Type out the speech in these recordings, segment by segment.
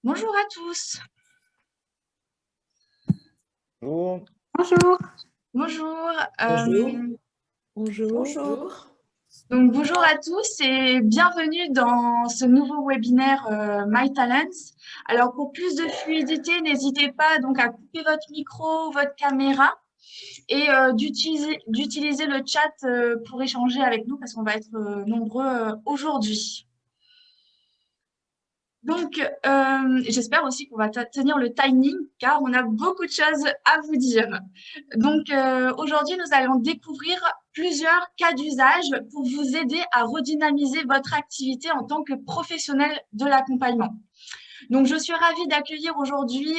Bonjour à tous. Bonjour. Bonjour. Bonjour. Bonjour. Bonjour. Bonjour. Donc bonjour à tous et bienvenue dans ce nouveau webinaire My Talents. Alors pour plus de fluidité, n'hésitez pas donc à couper votre micro, votre caméra et d'utiliser le chat pour échanger avec nous parce qu'on va être nombreux aujourd'hui. Donc, j'espère aussi qu'on va tenir le timing car on a beaucoup de choses à vous dire. Donc, aujourd'hui, nous allons découvrir plusieurs cas d'usage pour vous aider à redynamiser votre activité en tant que professionnel de l'accompagnement. Donc, je suis ravie d'accueillir aujourd'hui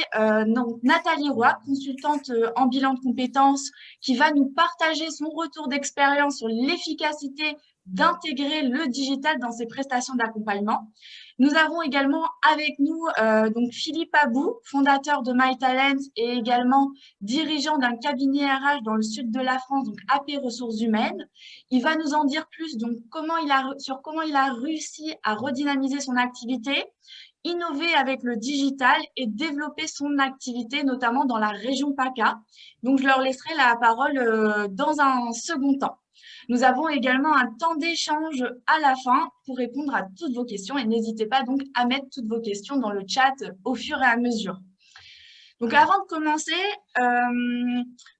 Nathalie Roy, consultante en bilan de compétences, qui va nous partager son retour d'expérience sur l'efficacité d'intégrer le digital dans ses prestations d'accompagnement. Nous avons également avec nous donc Philippe Abou, fondateur de MyTalent et également dirigeant d'un cabinet RH dans le sud de la France, donc AP Ressources Humaines. Il va nous en dire plus donc sur comment il a réussi à redynamiser son activité, innover avec le digital et développer son activité, notamment dans la région PACA. Donc, je leur laisserai la parole dans un second temps. Nous avons également un temps d'échange à la fin pour répondre à toutes vos questions et n'hésitez pas donc à mettre toutes vos questions dans le chat au fur et à mesure. Donc, avant de commencer,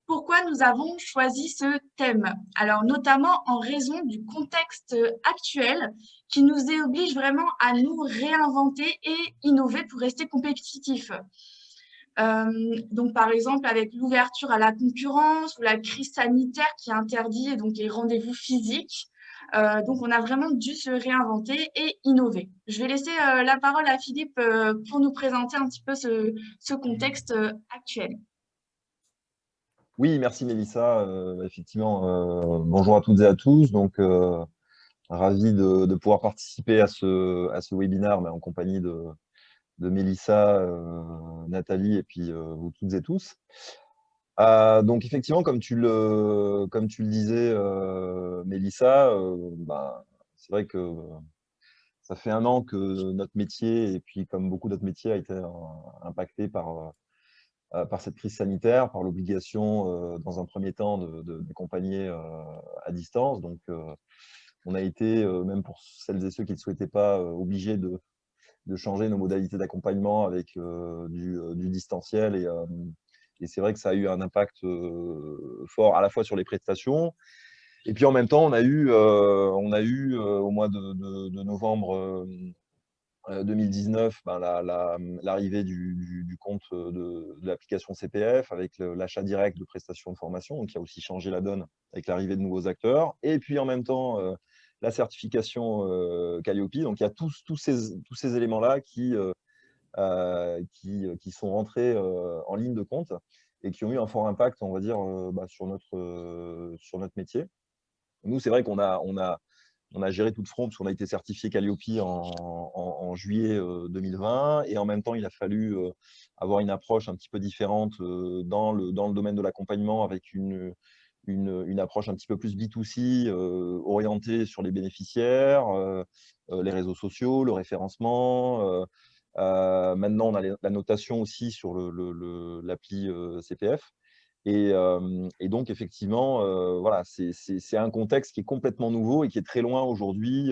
pourquoi nous avons choisi ce thème? Alors, notamment en raison du contexte actuel qui nous oblige vraiment à nous réinventer et innover pour rester compétitifs. Donc, par exemple, avec l'ouverture à la concurrence ou la crise sanitaire qui interdit donc, les rendez-vous physiques. Donc, on a vraiment dû se réinventer et innover. Je vais laisser la parole à Philippe pour nous présenter un petit peu ce contexte actuel. Oui, merci Mélissa. Effectivement, bonjour à toutes et à tous. Donc, ravi de pouvoir participer à ce webinaire en compagnie de Mélissa, Nathalie et puis vous toutes et tous. Donc, effectivement, comme tu le disais, Mélissa, c'est vrai que ça fait 1 an que notre métier, et puis comme beaucoup d'autres métiers, a été impacté par cette crise sanitaire, par l'obligation, dans un premier temps, d'accompagner à distance. Donc, on a été, même pour celles et ceux qui ne souhaitaient pas, obligés de changer nos modalités d'accompagnement avec du distanciel. Et c'est vrai que ça a eu un impact fort à la fois sur les prestations. Et puis en même temps, on a eu au mois de novembre 2019, l'arrivée du compte de l'application CPF avec l'achat direct de prestations de formation, donc qui a aussi changé la donne avec l'arrivée de nouveaux acteurs. Et puis en même temps, la certification Calliope. Donc il y a tous ces éléments-là qui sont rentrés en ligne de compte et qui ont eu un fort impact, on va dire, sur notre métier. Nous, c'est vrai qu'on a géré tout de front parce qu'on a été certifié Calliope en juillet 2020 et en même temps, il a fallu avoir une approche un petit peu différente dans le domaine de l'accompagnement avec une approche un petit peu plus B2C, orientée sur les bénéficiaires, les réseaux sociaux, le référencement. Maintenant, on a la notation aussi sur l'appli CPF. Et donc, effectivement, voilà, c'est un contexte qui est complètement nouveau et qui est très loin aujourd'hui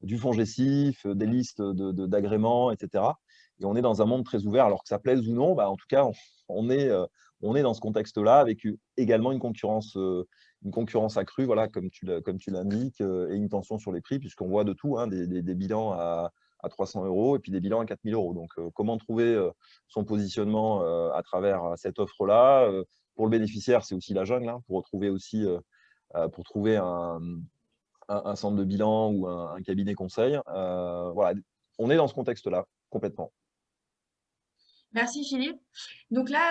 du FONGECIF, des listes d'agréments, etc. Et on est dans un monde très ouvert, alors que ça plaise ou non, en tout cas, on est dans ce contexte-là avec également une concurrence accrue, voilà, comme tu l'indiques, et une tension sur les prix, puisqu'on voit de tout, hein, des bilans à 300 € et puis des bilans à 4 000 €. Donc, comment trouver son positionnement à travers cette offre-là? Pour le bénéficiaire, c'est aussi la jungle, hein, pour trouver un centre de bilan ou un cabinet conseil. Voilà, on est dans ce contexte-là, complètement. Merci Philippe. Donc là,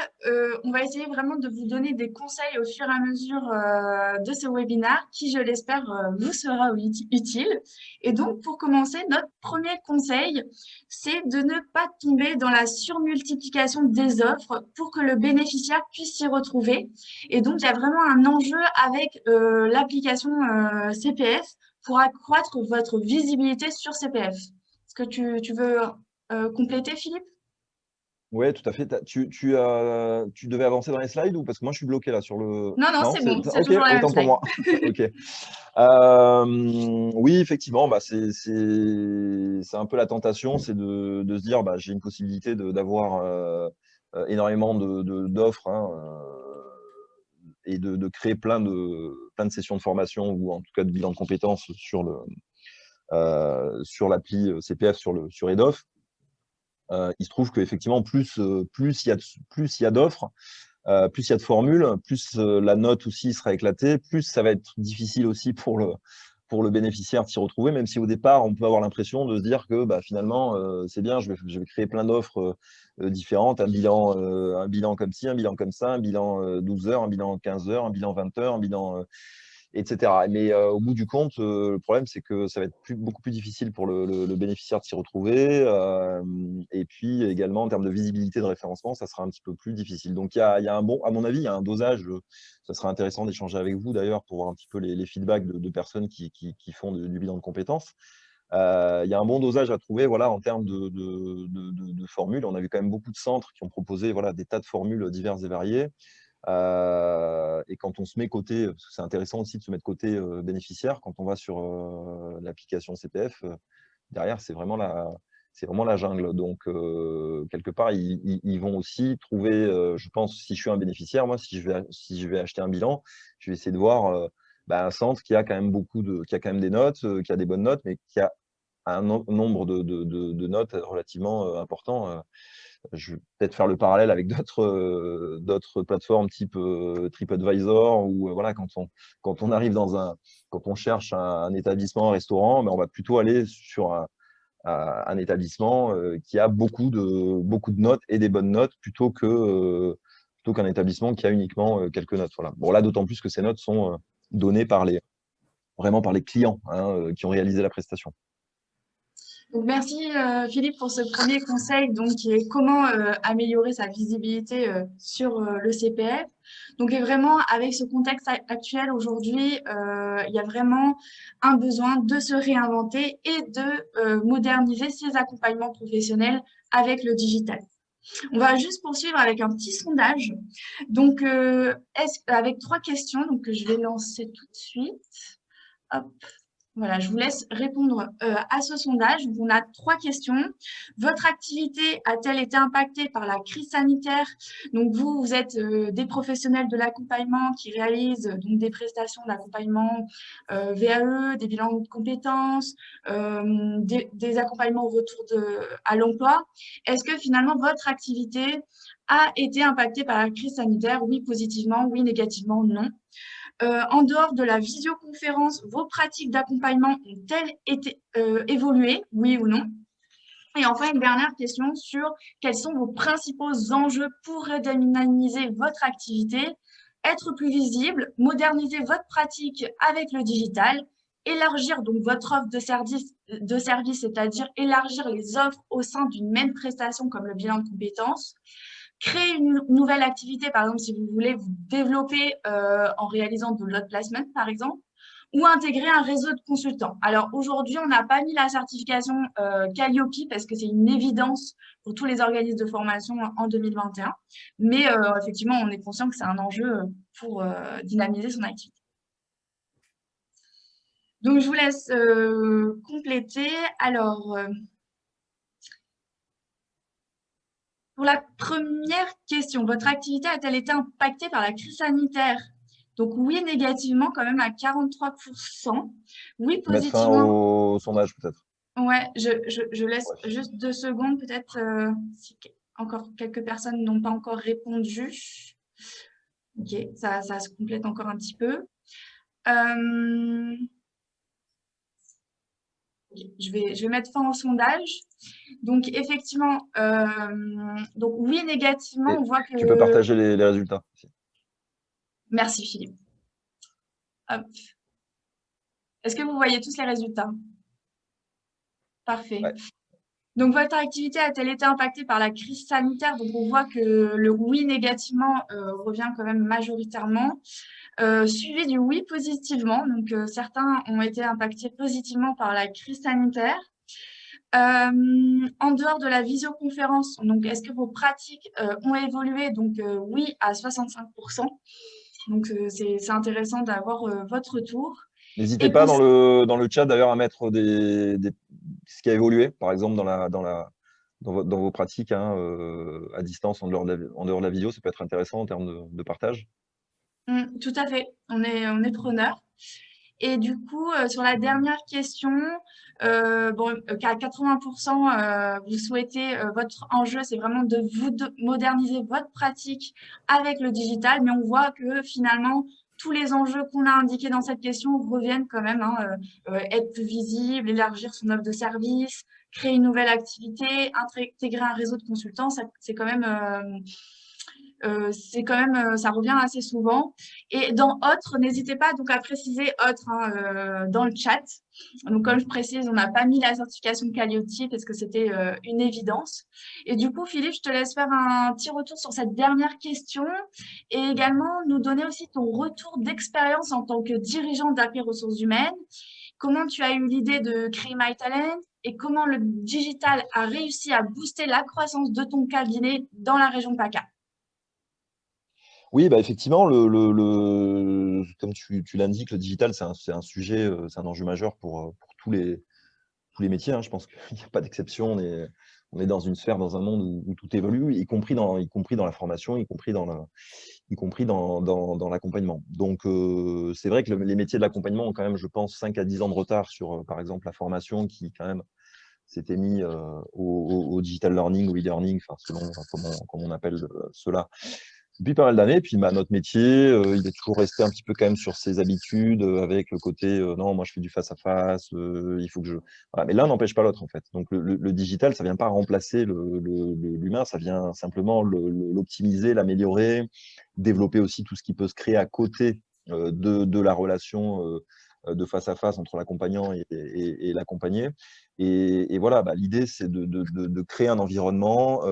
on va essayer vraiment de vous donner des conseils au fur et à mesure de ce webinaire qui, je l'espère, vous sera utile. Et donc, pour commencer, notre premier conseil, c'est de ne pas tomber dans la surmultiplication des offres pour que le bénéficiaire puisse s'y retrouver. Et donc, il y a vraiment un enjeu avec l'application CPF pour accroître votre visibilité sur CPF. Est-ce que tu veux compléter, Philippe? Oui, tout à fait. Tu devais avancer dans les slides ou parce que moi je suis bloqué là sur le. Non, non, Non, c'est bon, c'est ok, toujours la même autant pour slide. moi. Ok. Oui, effectivement, bah, c'est un peu la tentation, c'est de se dire bah, j'ai une possibilité d'avoir énormément d'offres hein, et de créer plein de sessions de formation ou en tout cas de bilan de compétences sur l'appli CPF sur EDOF. Il se trouve qu'effectivement, plus il y a d'offres, plus il y a de formules, plus la note aussi sera éclatée, plus ça va être difficile aussi pour le bénéficiaire de s'y retrouver, même si au départ, on peut avoir l'impression de se dire que bah, finalement, c'est bien, je vais créer plein d'offres différentes, un bilan comme ci, un bilan comme ça, un bilan 12 heures, un bilan 15 heures, un bilan 20 heures, un bilan etc. Mais au bout du compte, le problème, c'est que ça va être beaucoup plus difficile pour le bénéficiaire de s'y retrouver. Et puis également, en termes de visibilité de référencement, ça sera un petit peu plus difficile. Donc, il y a un bon, à mon avis, il y a un dosage. Ça sera intéressant d'échanger avec vous, d'ailleurs, pour voir un petit peu les feedbacks de personnes qui font du bilan de compétences. Il y a un bon dosage à trouver voilà, en termes de formules. On a vu quand même beaucoup de centres qui ont proposé voilà, des tas de formules diverses et variées. Et quand on se met côté, parce que c'est intéressant aussi de se mettre côté bénéficiaire, quand on va sur l'application CPF, derrière, c'est vraiment la jungle. Donc, quelque part, ils vont aussi trouver, je pense, si je suis un bénéficiaire, moi, si je vais acheter un bilan, je vais essayer de voir bah, un centre qui a quand même qui a quand même des notes, qui a des bonnes notes, mais qui a un nombre de notes relativement important. Je vais peut-être faire le parallèle avec d'autres plateformes type TripAdvisor ou voilà, quand on arrive quand on cherche un établissement, un restaurant, ben, on va plutôt aller sur un établissement qui a beaucoup de notes et des bonnes notes plutôt qu'un établissement qui a uniquement quelques notes. Voilà. Bon, là, d'autant plus que ces notes sont données vraiment par les clients hein, qui ont réalisé la prestation. Donc, merci Philippe pour ce premier conseil donc, qui est comment améliorer sa visibilité sur le CPF. Donc, et vraiment, avec ce contexte actuel aujourd'hui, il y a vraiment un besoin de se réinventer et de moderniser ses accompagnements professionnels avec le digital. On va juste poursuivre avec un petit sondage. Donc, avec 3 questions donc, que je vais lancer tout de suite. Hop. Voilà, je vous laisse répondre à ce sondage. Donc, on a 3 questions. Votre activité a-t-elle été impactée par la crise sanitaire? Donc, vous êtes des professionnels de l'accompagnement qui réalisent donc des prestations d'accompagnement VAE, des bilans de compétences, des accompagnements au retour à l'emploi. Est-ce que finalement, votre activité a été impactée par la crise sanitaire? Oui, positivement, oui, négativement, non. En dehors de la visioconférence, vos pratiques d'accompagnement ont-elles été évoluées, oui ou non? Et enfin, une dernière question sur quels sont vos principaux enjeux pour redynamiser votre activité, être plus visible, moderniser votre pratique avec le digital, élargir donc votre offre de service, c'est-à-dire élargir les offres au sein d'une même prestation comme le bilan de compétences, créer une nouvelle activité, par exemple, si vous voulez vous développer en réalisant de l'auto placement, par exemple, ou intégrer un réseau de consultants. Alors aujourd'hui, on n'a pas mis la certification Calliope parce que c'est une évidence pour tous les organismes de formation en 2021. Mais effectivement, on est conscient que c'est un enjeu pour dynamiser son activité. Donc, je vous laisse compléter. Alors, pour la première question, votre activité a-t-elle été impactée par la crise sanitaire? Donc oui, négativement, quand même à 43%. Oui, Mettre fin positivement. au sondage, peut-être. Ouais, je laisse Ouais. juste 2 secondes, peut-être si encore quelques personnes n'ont pas encore répondu. Ok, ça se complète encore un petit peu. Je vais mettre fin au sondage. Donc effectivement, donc oui, négativement, Et on voit tu peux que... partager les résultats. Merci Philippe. Hop. Est-ce que vous voyez tous les résultats? Parfait. Ouais. Donc, votre activité a-t-elle été impactée par la crise sanitaire? Donc, on voit que le oui négativement revient quand même majoritairement, suivi du oui positivement. Donc, certains ont été impactés positivement par la crise sanitaire. En dehors de la visioconférence, donc est-ce que vos pratiques ont évolué? Donc oui, à 65%. Donc c'est intéressant d'avoir votre retour. N'hésitez Et pas pour dans le chat d'ailleurs à mettre ce qui a évolué, par exemple, dans vos pratiques hein, à distance, en dehors de la vidéo, ça peut être intéressant en termes de partage. Tout à fait, on est preneur. Et du coup, sur la dernière question, bon, qu'à 80%, vous souhaitez, votre enjeu, c'est vraiment de moderniser votre pratique avec le digital, mais on voit que finalement, tous les enjeux qu'on a indiqués dans cette question reviennent quand même, hein, être plus visible, élargir son offre de service, créer une nouvelle activité, intégrer un réseau de consultants, c'est quand même, ça revient assez souvent. Et dans autres, n'hésitez pas donc à préciser autres hein, dans le chat. Donc, comme je précise, on n'a pas mis la certification Calliope parce que c'était une évidence. Et du coup, Philippe, je te laisse faire un petit retour sur cette dernière question et également nous donner aussi ton retour d'expérience en tant que dirigeant d'AP Ressources Humaines. Comment tu as eu l'idée de créer MyTalent et comment le digital a réussi à booster la croissance de ton cabinet dans la région PACA. Oui, bah effectivement, comme tu l'indiques, le digital, c'est un sujet, c'est un enjeu majeur pour tous les métiers. Hein. Je pense qu'il n'y a pas d'exception. On est dans une sphère, dans un monde où tout évolue, y compris dans la formation, y compris dans l'accompagnement. Donc, c'est vrai que les métiers de l'accompagnement ont quand même, je pense, 5 à 10 ans de retard sur, par exemple, la formation qui, quand même, s'était mis au digital learning, au e-learning, enfin, selon comment on appelle cela, depuis pas mal d'années. Puis notre métier, il est toujours resté un petit peu quand même sur ses habitudes, avec le côté non, moi je fais du face à face, il faut que je. Voilà. Mais l'un n'empêche pas l'autre en fait. Donc le digital, ça vient pas remplacer l'humain, ça vient simplement l'optimiser, l'améliorer, développer aussi tout ce qui peut se créer à côté de la relation de face à face entre l'accompagnant et l'accompagné. Et voilà, bah, l'idée, c'est de créer un environnement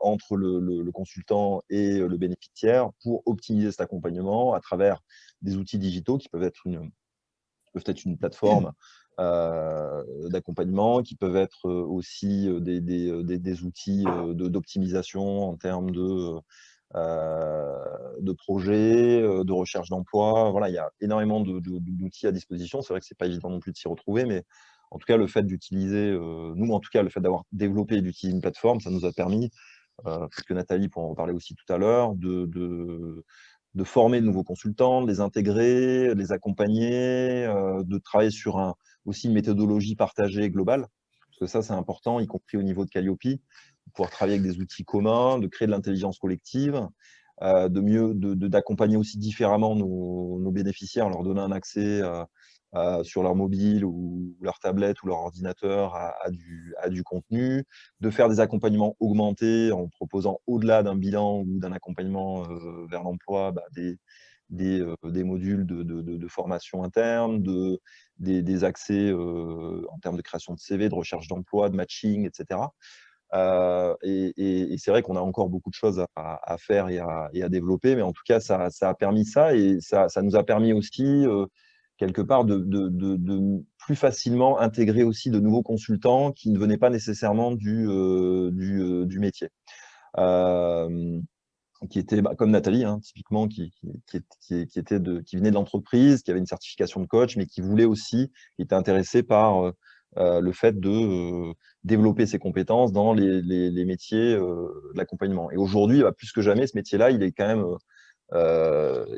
entre le consultant et le bénéficiaire pour optimiser cet accompagnement à travers des outils digitaux qui peuvent être une plateforme d'accompagnement, qui peuvent être aussi des outils d'optimisation en termes de projets, de recherche d'emploi. Voilà, il y a énormément d'outils à disposition. C'est vrai que ce n'est pas évident non plus de s'y retrouver, mais en tout cas, le fait d'utiliser, nous, en tout cas, le fait d'avoir développé et d'utiliser une plateforme, ça nous a permis, parce que Nathalie pourra en parler aussi tout à l'heure, de former de nouveaux consultants, de les intégrer, de les accompagner, de travailler sur aussi une méthodologie partagée globale, parce que ça, c'est important, y compris au niveau de Calliope, de pouvoir travailler avec des outils communs, de créer de l'intelligence collective, d'accompagner aussi différemment nos bénéficiaires, leur donner un accès sur leur mobile ou leur tablette ou leur ordinateur à du contenu, de faire des accompagnements augmentés en proposant au-delà d'un bilan ou d'un accompagnement vers l'emploi, bah, des modules de formation interne, des accès en termes de création de CV, de recherche d'emploi, de matching, etc. Et c'est vrai qu'on a encore beaucoup de choses à faire et à développer, mais en tout cas, ça a permis ça et ça nous a permis aussi, quelque part, de plus facilement intégrer aussi de nouveaux consultants qui ne venaient pas nécessairement du métier. Qui étaient comme Nathalie, hein, typiquement, qui venait de l'entreprise, qui avait une certification de coach, mais qui voulait aussi, qui était intéressé par le fait de développer ses compétences dans les métiers de l'accompagnement. Et aujourd'hui, bah, plus que jamais, ce métier-là, il est quand même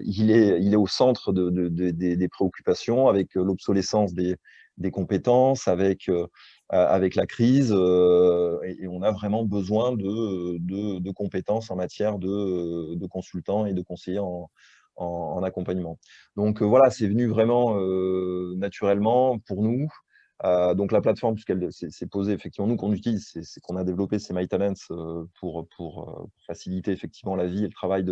il est au centre des préoccupations avec l'obsolescence des compétences, avec la crise, et on a vraiment besoin de compétences en matière de consultants et de conseillers en accompagnement. Donc voilà, c'est venu vraiment naturellement pour nous. Donc la plateforme, puisqu'elle s'est posée, effectivement, nous qu'on utilise, c'est qu'on a développé, c'est MyTalents pour faciliter effectivement la vie et le travail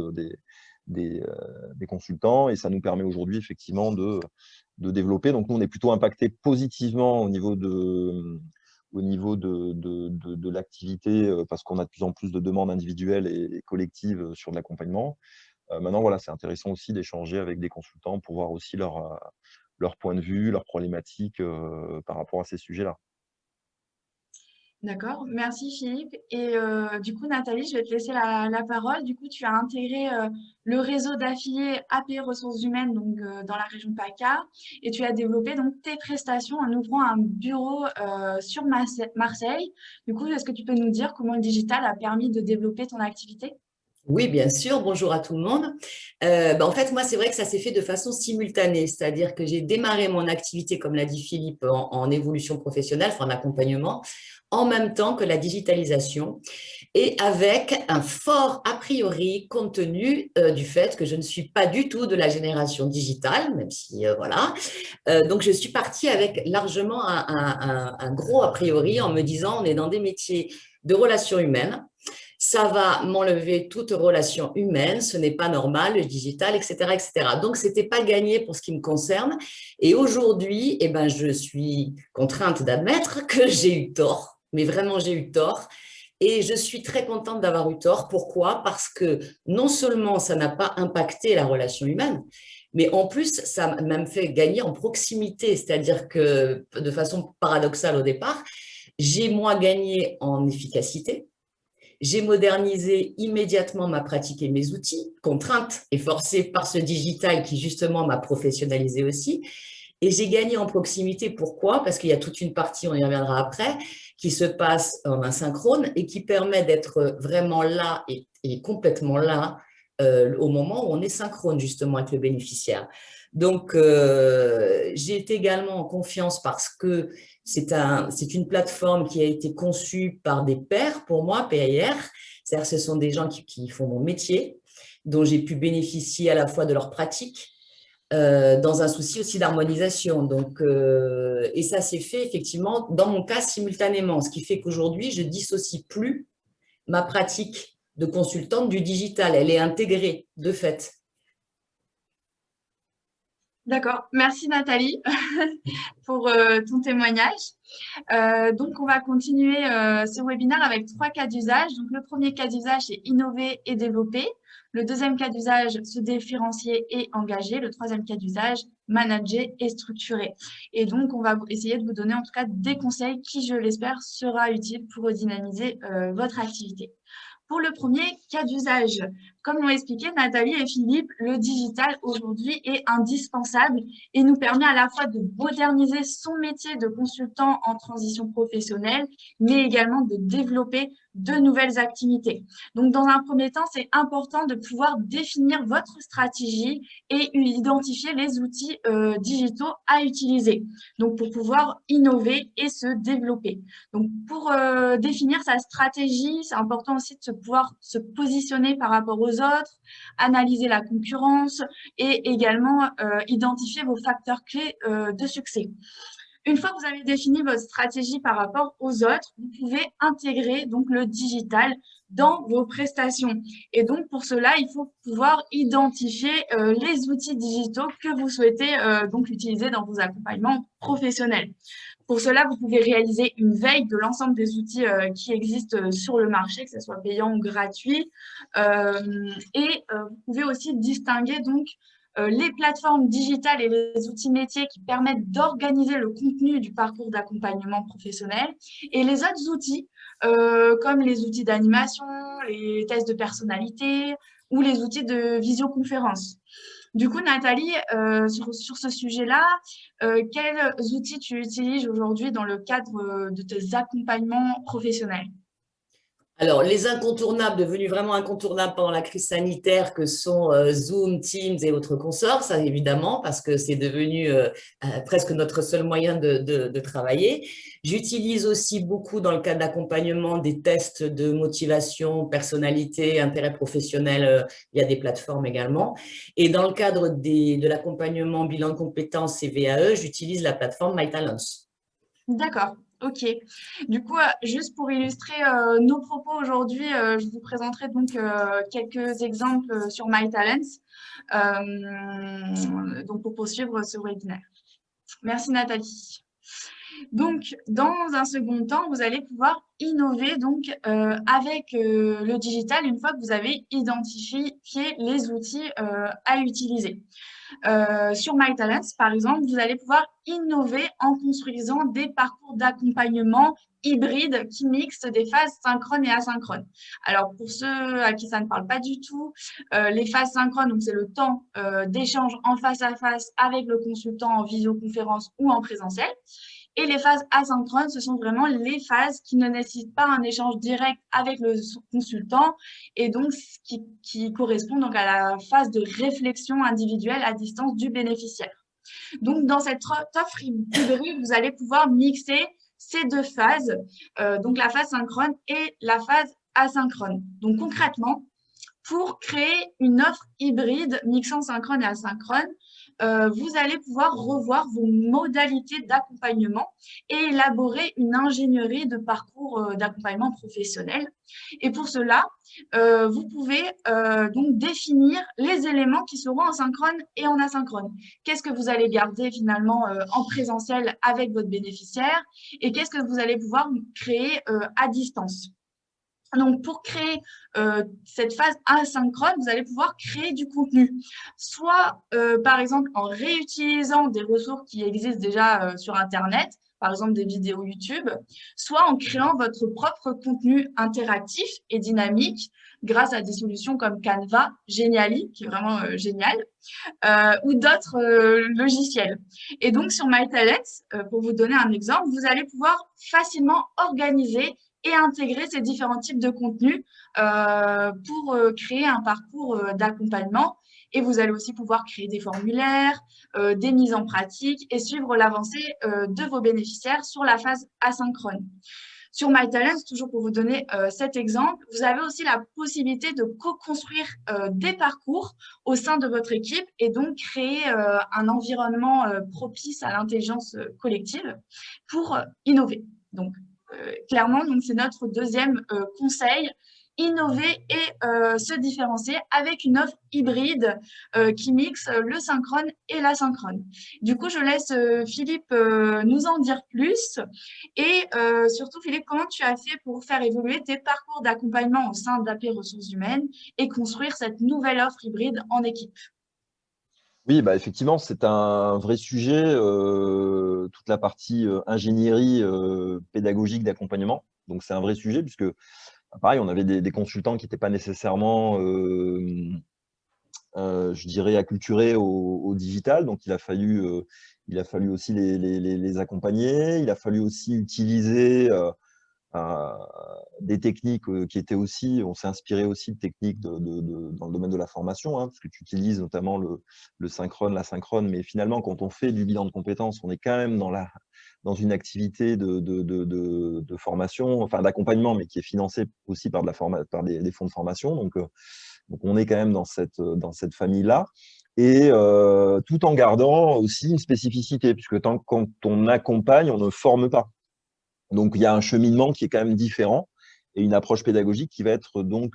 des consultants, et ça nous permet aujourd'hui effectivement de développer. Donc nous, on est plutôt impacté positivement au niveau de l'activité parce qu'on a de plus en plus de demandes individuelles et collectives sur de l'accompagnement. Maintenant, voilà, c'est intéressant aussi d'échanger avec des consultants pour voir aussi leur point de vue, leurs problématiques par rapport à ces sujets-là. D'accord, merci Philippe. Et du coup, Nathalie, je vais te laisser la parole. Du coup, tu as intégré le réseau d'affiliés AP Ressources Humaines donc, dans la région PACA et tu as développé donc tes prestations en ouvrant un bureau sur Marseille. Du coup, est-ce que tu peux nous dire comment le digital a permis de développer ton activité? Oui, bien sûr. Bonjour à tout le monde. En fait, moi, c'est vrai que ça s'est fait de façon simultanée, c'est-à-dire que j'ai démarré mon activité, comme l'a dit Philippe, en évolution professionnelle, enfin en accompagnement, en même temps que la digitalisation et avec un fort a priori compte tenu du fait que je ne suis pas du tout de la génération digitale, même si, voilà. Donc, je suis partie avec largement un gros a priori en me disant, on est dans des métiers de relations humaines. Ça va m'enlever toute relation humaine, ce n'est pas normal, le digital, etc., etc. Donc, ce n'était pas gagné pour ce qui me concerne. Et aujourd'hui, eh ben, je suis contrainte d'admettre que j'ai eu tort, mais vraiment j'ai eu tort. Et je suis très contente d'avoir eu tort. Pourquoi? Parce que non seulement ça n'a pas impacté la relation humaine, mais en plus, ça m'a même fait gagner en proximité. C'est-à-dire que, de façon paradoxale au départ, j'ai moins gagné en efficacité. J'ai modernisé immédiatement ma pratique et mes outils, contrainte et forcée par ce digital qui justement m'a professionnalisé aussi. Et j'ai gagné en proximité. Pourquoi? Parce qu'il y a toute une partie, on y reviendra après, qui se passe en asynchrone et qui permet d'être vraiment là et complètement là au moment où on est synchrone justement avec le bénéficiaire. Donc, j'ai été également en confiance parce que c'est une plateforme qui a été conçue par des pairs pour moi, PAIR. C'est-à-dire que ce sont des gens qui font mon métier, dont j'ai pu bénéficier à la fois de leur pratique, dans un souci aussi d'harmonisation. Donc, et ça s'est fait effectivement, dans mon cas, simultanément, ce qui fait qu'aujourd'hui, je dissocie plus ma pratique de consultante du digital. Elle est intégrée, de fait. D'accord, merci Nathalie pour ton témoignage. Donc, on va continuer ce webinaire avec 3 cas d'usage. Donc, le premier cas d'usage, c'est innover et développer. Le deuxième cas d'usage, se différencier et engager. Le troisième cas d'usage, manager et structurer. Et donc, on va essayer de vous donner en tout cas des conseils qui, je l'espère, sera utile pour redynamiser votre activité. Pour le premier cas d'usage, comme l'ont expliqué Nathalie et Philippe, le digital aujourd'hui est indispensable et nous permet à la fois de moderniser son métier de consultant en transition professionnelle, mais également de développer de nouvelles activités. Donc, dans un premier temps, c'est important de pouvoir définir votre stratégie et identifier les outils digitaux à utiliser. Donc, pour pouvoir innover et se développer. Donc, pour définir sa stratégie, c'est important aussi de pouvoir se positionner par rapport aux autres, analyser la concurrence et également identifier vos facteurs clés de succès. Une fois que vous avez défini votre stratégie par rapport aux autres, vous pouvez intégrer donc le digital dans vos prestations. Et donc, pour cela, il faut pouvoir identifier les outils digitaux que vous souhaitez donc utiliser dans vos accompagnements professionnels. Pour cela, vous pouvez réaliser une veille de l'ensemble des outils qui existent sur le marché, que ce soit payant ou gratuit. Vous pouvez aussi distinguer donc les plateformes digitales et les outils métiers qui permettent d'organiser le contenu du parcours d'accompagnement professionnel et les autres outils comme les outils d'animation, les tests de personnalité ou les outils de visioconférence. Du coup, Nathalie, sur ce sujet-là, quels outils tu utilises aujourd'hui dans le cadre de tes accompagnements professionnels? Alors, les incontournables, devenus vraiment incontournables pendant la crise sanitaire, que sont Zoom, Teams et autres consorts, ça évidemment, parce que c'est devenu presque notre seul moyen de travailler. J'utilise aussi beaucoup, dans le cadre d'accompagnement, des tests de motivation, personnalité, intérêt professionnel. Il y a des plateformes également. Et dans le cadre de l'accompagnement bilan de compétences et VAE, j'utilise la plateforme MyTalents. D'accord, ok. Du coup, juste pour illustrer nos propos aujourd'hui, je vous présenterai donc quelques exemples sur MyTalents donc pour poursuivre ce webinaire. Merci Nathalie. Donc, dans un second temps, vous allez pouvoir innover donc, avec le digital une fois que vous avez identifié les outils à utiliser. Sur MyTalents, par exemple, vous allez pouvoir innover en construisant des parcours d'accompagnement hybrides qui mixent des phases synchrones et asynchrones. Alors, pour ceux à qui ça ne parle pas du tout, les phases synchrones, donc c'est le temps d'échange en face à face avec le consultant en visioconférence ou en présentiel. Et les phases asynchrones, ce sont vraiment les phases qui ne nécessitent pas un échange direct avec le consultant et donc qui correspond donc à la phase de réflexion individuelle à distance du bénéficiaire. Donc, dans cette offre hybride, vous allez pouvoir mixer ces deux phases, donc la phase synchrone et la phase asynchrone. Donc, concrètement, pour créer une offre hybride mixant synchrone et asynchrone, vous allez pouvoir revoir vos modalités d'accompagnement et élaborer une ingénierie de parcours d'accompagnement professionnel. Et pour cela, vous pouvez donc définir les éléments qui seront en synchrone et en asynchrone. Qu'est-ce que vous allez garder finalement en présentiel avec votre bénéficiaire et qu'est-ce que vous allez pouvoir créer à distance. Donc, pour créer cette phase asynchrone, vous allez pouvoir créer du contenu, soit par exemple en réutilisant des ressources qui existent déjà sur Internet, par exemple des vidéos YouTube, soit en créant votre propre contenu interactif et dynamique grâce à des solutions comme Canva, Geniali, qui est vraiment génial, ou d'autres logiciels. Et donc, sur MyTalents, pour vous donner un exemple, vous allez pouvoir facilement organiser et intégrer ces différents types de contenus pour créer un parcours d'accompagnement. Et vous allez aussi pouvoir créer des formulaires, des mises en pratique et suivre l'avancée de vos bénéficiaires sur la phase asynchrone. Sur MyTalents, toujours pour vous donner cet exemple, vous avez aussi la possibilité de co-construire des parcours au sein de votre équipe et donc créer un environnement propice à l'intelligence collective pour innover. Donc, clairement, c'est notre deuxième conseil, innover et se différencier avec une offre hybride qui mixe le synchrone et l'asynchrone. Du coup, je laisse Philippe nous en dire plus. Et surtout, Philippe, comment tu as fait pour faire évoluer tes parcours d'accompagnement au sein d'AP Ressources Humaines et construire cette nouvelle offre hybride en équipe? Oui, bah effectivement, c'est un vrai sujet, toute la partie ingénierie pédagogique d'accompagnement. Donc, c'est un vrai sujet puisque, pareil, on avait des consultants qui n'étaient pas nécessairement, je dirais, acculturés au digital. Donc, il a fallu aussi les accompagner. Il a fallu aussi utiliser des techniques qui étaient aussi, on s'est inspiré aussi de techniques dans le domaine de la formation, parce que tu utilises notamment le synchrone, l'asynchrone, mais finalement, quand on fait du bilan de compétences, on est quand même dans une activité de formation, enfin d'accompagnement, mais qui est financée aussi par des fonds de formation. Donc, on est quand même dans cette famille-là. Et tout en gardant aussi une spécificité, puisque quand on accompagne, on ne forme pas. Donc, il y a un cheminement qui est quand même différent et une approche pédagogique qui va être donc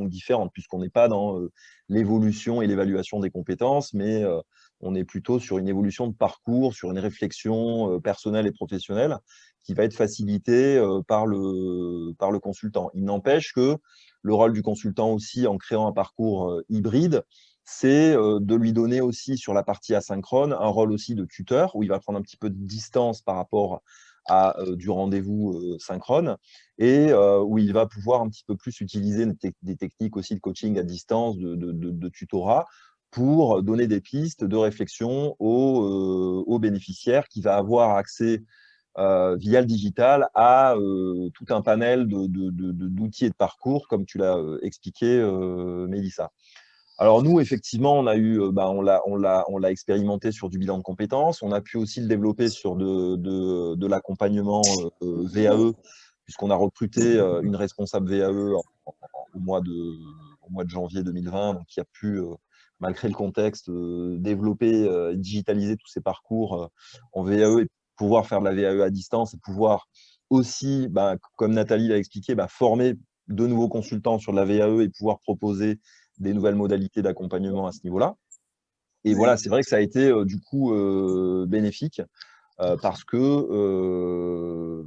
différente, puisqu'on n'est pas dans l'évolution et l'évaluation des compétences, mais on est plutôt sur une évolution de parcours, sur une réflexion personnelle et professionnelle qui va être facilitée par le consultant. Il n'empêche que le rôle du consultant aussi, en créant un parcours hybride, c'est de lui donner aussi sur la partie asynchrone un rôle aussi de tuteur, où il va prendre un petit peu de distance par rapport à du rendez-vous synchrone et où il va pouvoir un petit peu plus utiliser des techniques aussi de coaching à distance, de tutorat, pour donner des pistes de réflexion aux bénéficiaires qui va avoir accès via le digital à tout un panel d'outils et de parcours, comme tu l'as expliqué, Mélissa. Alors nous, effectivement, on l'a expérimenté sur du bilan de compétences. On a pu aussi le développer sur de l'accompagnement VAE, puisqu'on a recruté une responsable VAE au mois de janvier 2020, donc qui a pu, malgré le contexte, développer et digitaliser tous ces parcours en VAE et pouvoir faire de la VAE à distance et pouvoir aussi, comme Nathalie l'a expliqué, former de nouveaux consultants sur de la VAE et pouvoir proposer des nouvelles modalités d'accompagnement à ce niveau-là. Et voilà, c'est vrai que ça a été du coup bénéfique. parce que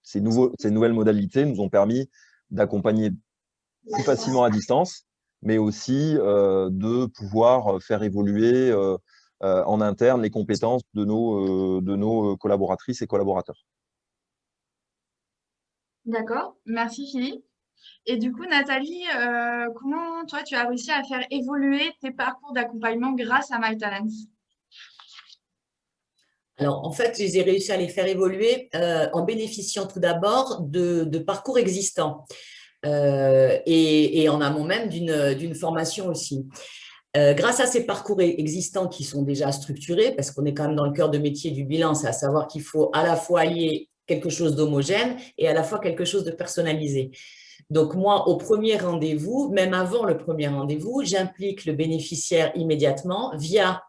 ces nouvelles modalités nous ont permis d'accompagner plus facilement à distance, mais aussi de pouvoir faire évoluer en interne les compétences de nos collaboratrices et collaborateurs. D'accord, merci Philippe. Et du coup, Nathalie, comment toi, tu as réussi à faire évoluer tes parcours d'accompagnement grâce à MyTalents? Alors, en fait, j'ai réussi à les faire évoluer en bénéficiant tout d'abord de parcours existants et en amont même d'une formation aussi. Grâce à ces parcours existants qui sont déjà structurés, parce qu'on est quand même dans le cœur de métier du bilan, c'est à savoir qu'il faut à la fois allier quelque chose d'homogène et à la fois quelque chose de personnalisé. Donc moi, au premier rendez-vous, même avant le premier rendez-vous, j'implique le bénéficiaire immédiatement via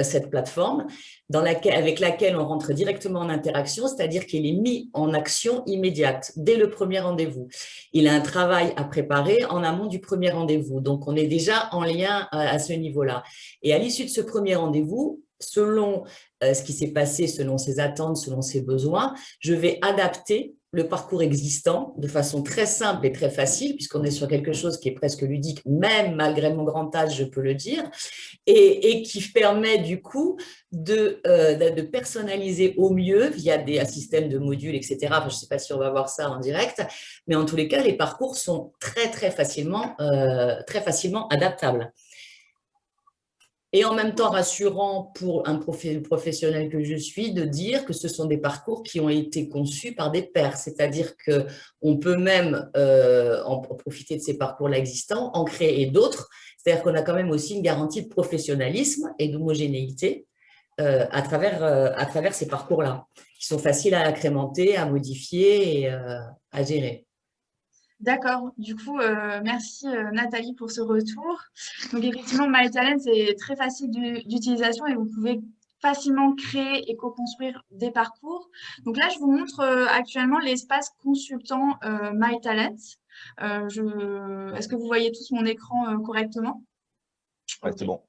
cette plateforme avec laquelle on rentre directement en interaction, c'est-à-dire qu'il est mis en action immédiate dès le premier rendez-vous. Il a un travail à préparer en amont du premier rendez-vous. Donc, on est déjà en lien à ce niveau-là. Et à l'issue de ce premier rendez-vous, selon ce qui s'est passé, selon ses attentes, selon ses besoins, je vais adapter le parcours existant de façon très simple et très facile, puisqu'on est sur quelque chose qui est presque ludique, même malgré mon grand âge, je peux le dire, et qui permet du coup de personnaliser au mieux via un système de modules, etc. Enfin, je ne sais pas si on va voir ça en direct, mais en tous les cas, les parcours sont très facilement adaptables. Et en même temps rassurant pour un professionnel que je suis de dire que ce sont des parcours qui ont été conçus par des pairs, c'est-à-dire qu'on peut même en profiter de ces parcours-là existants, en créer d'autres, c'est-à-dire qu'on a quand même aussi une garantie de professionnalisme et d'homogénéité à travers ces parcours-là, qui sont faciles à agrémenter, à modifier et à gérer. D'accord. Du coup, merci Nathalie pour ce retour. Donc effectivement, MyTalent, c'est très facile d'utilisation et vous pouvez facilement créer et co-construire des parcours. Donc là, je vous montre actuellement l'espace consultant MyTalent. Est-ce que vous voyez tous mon écran correctement? Ouais, Ok. c'est bon.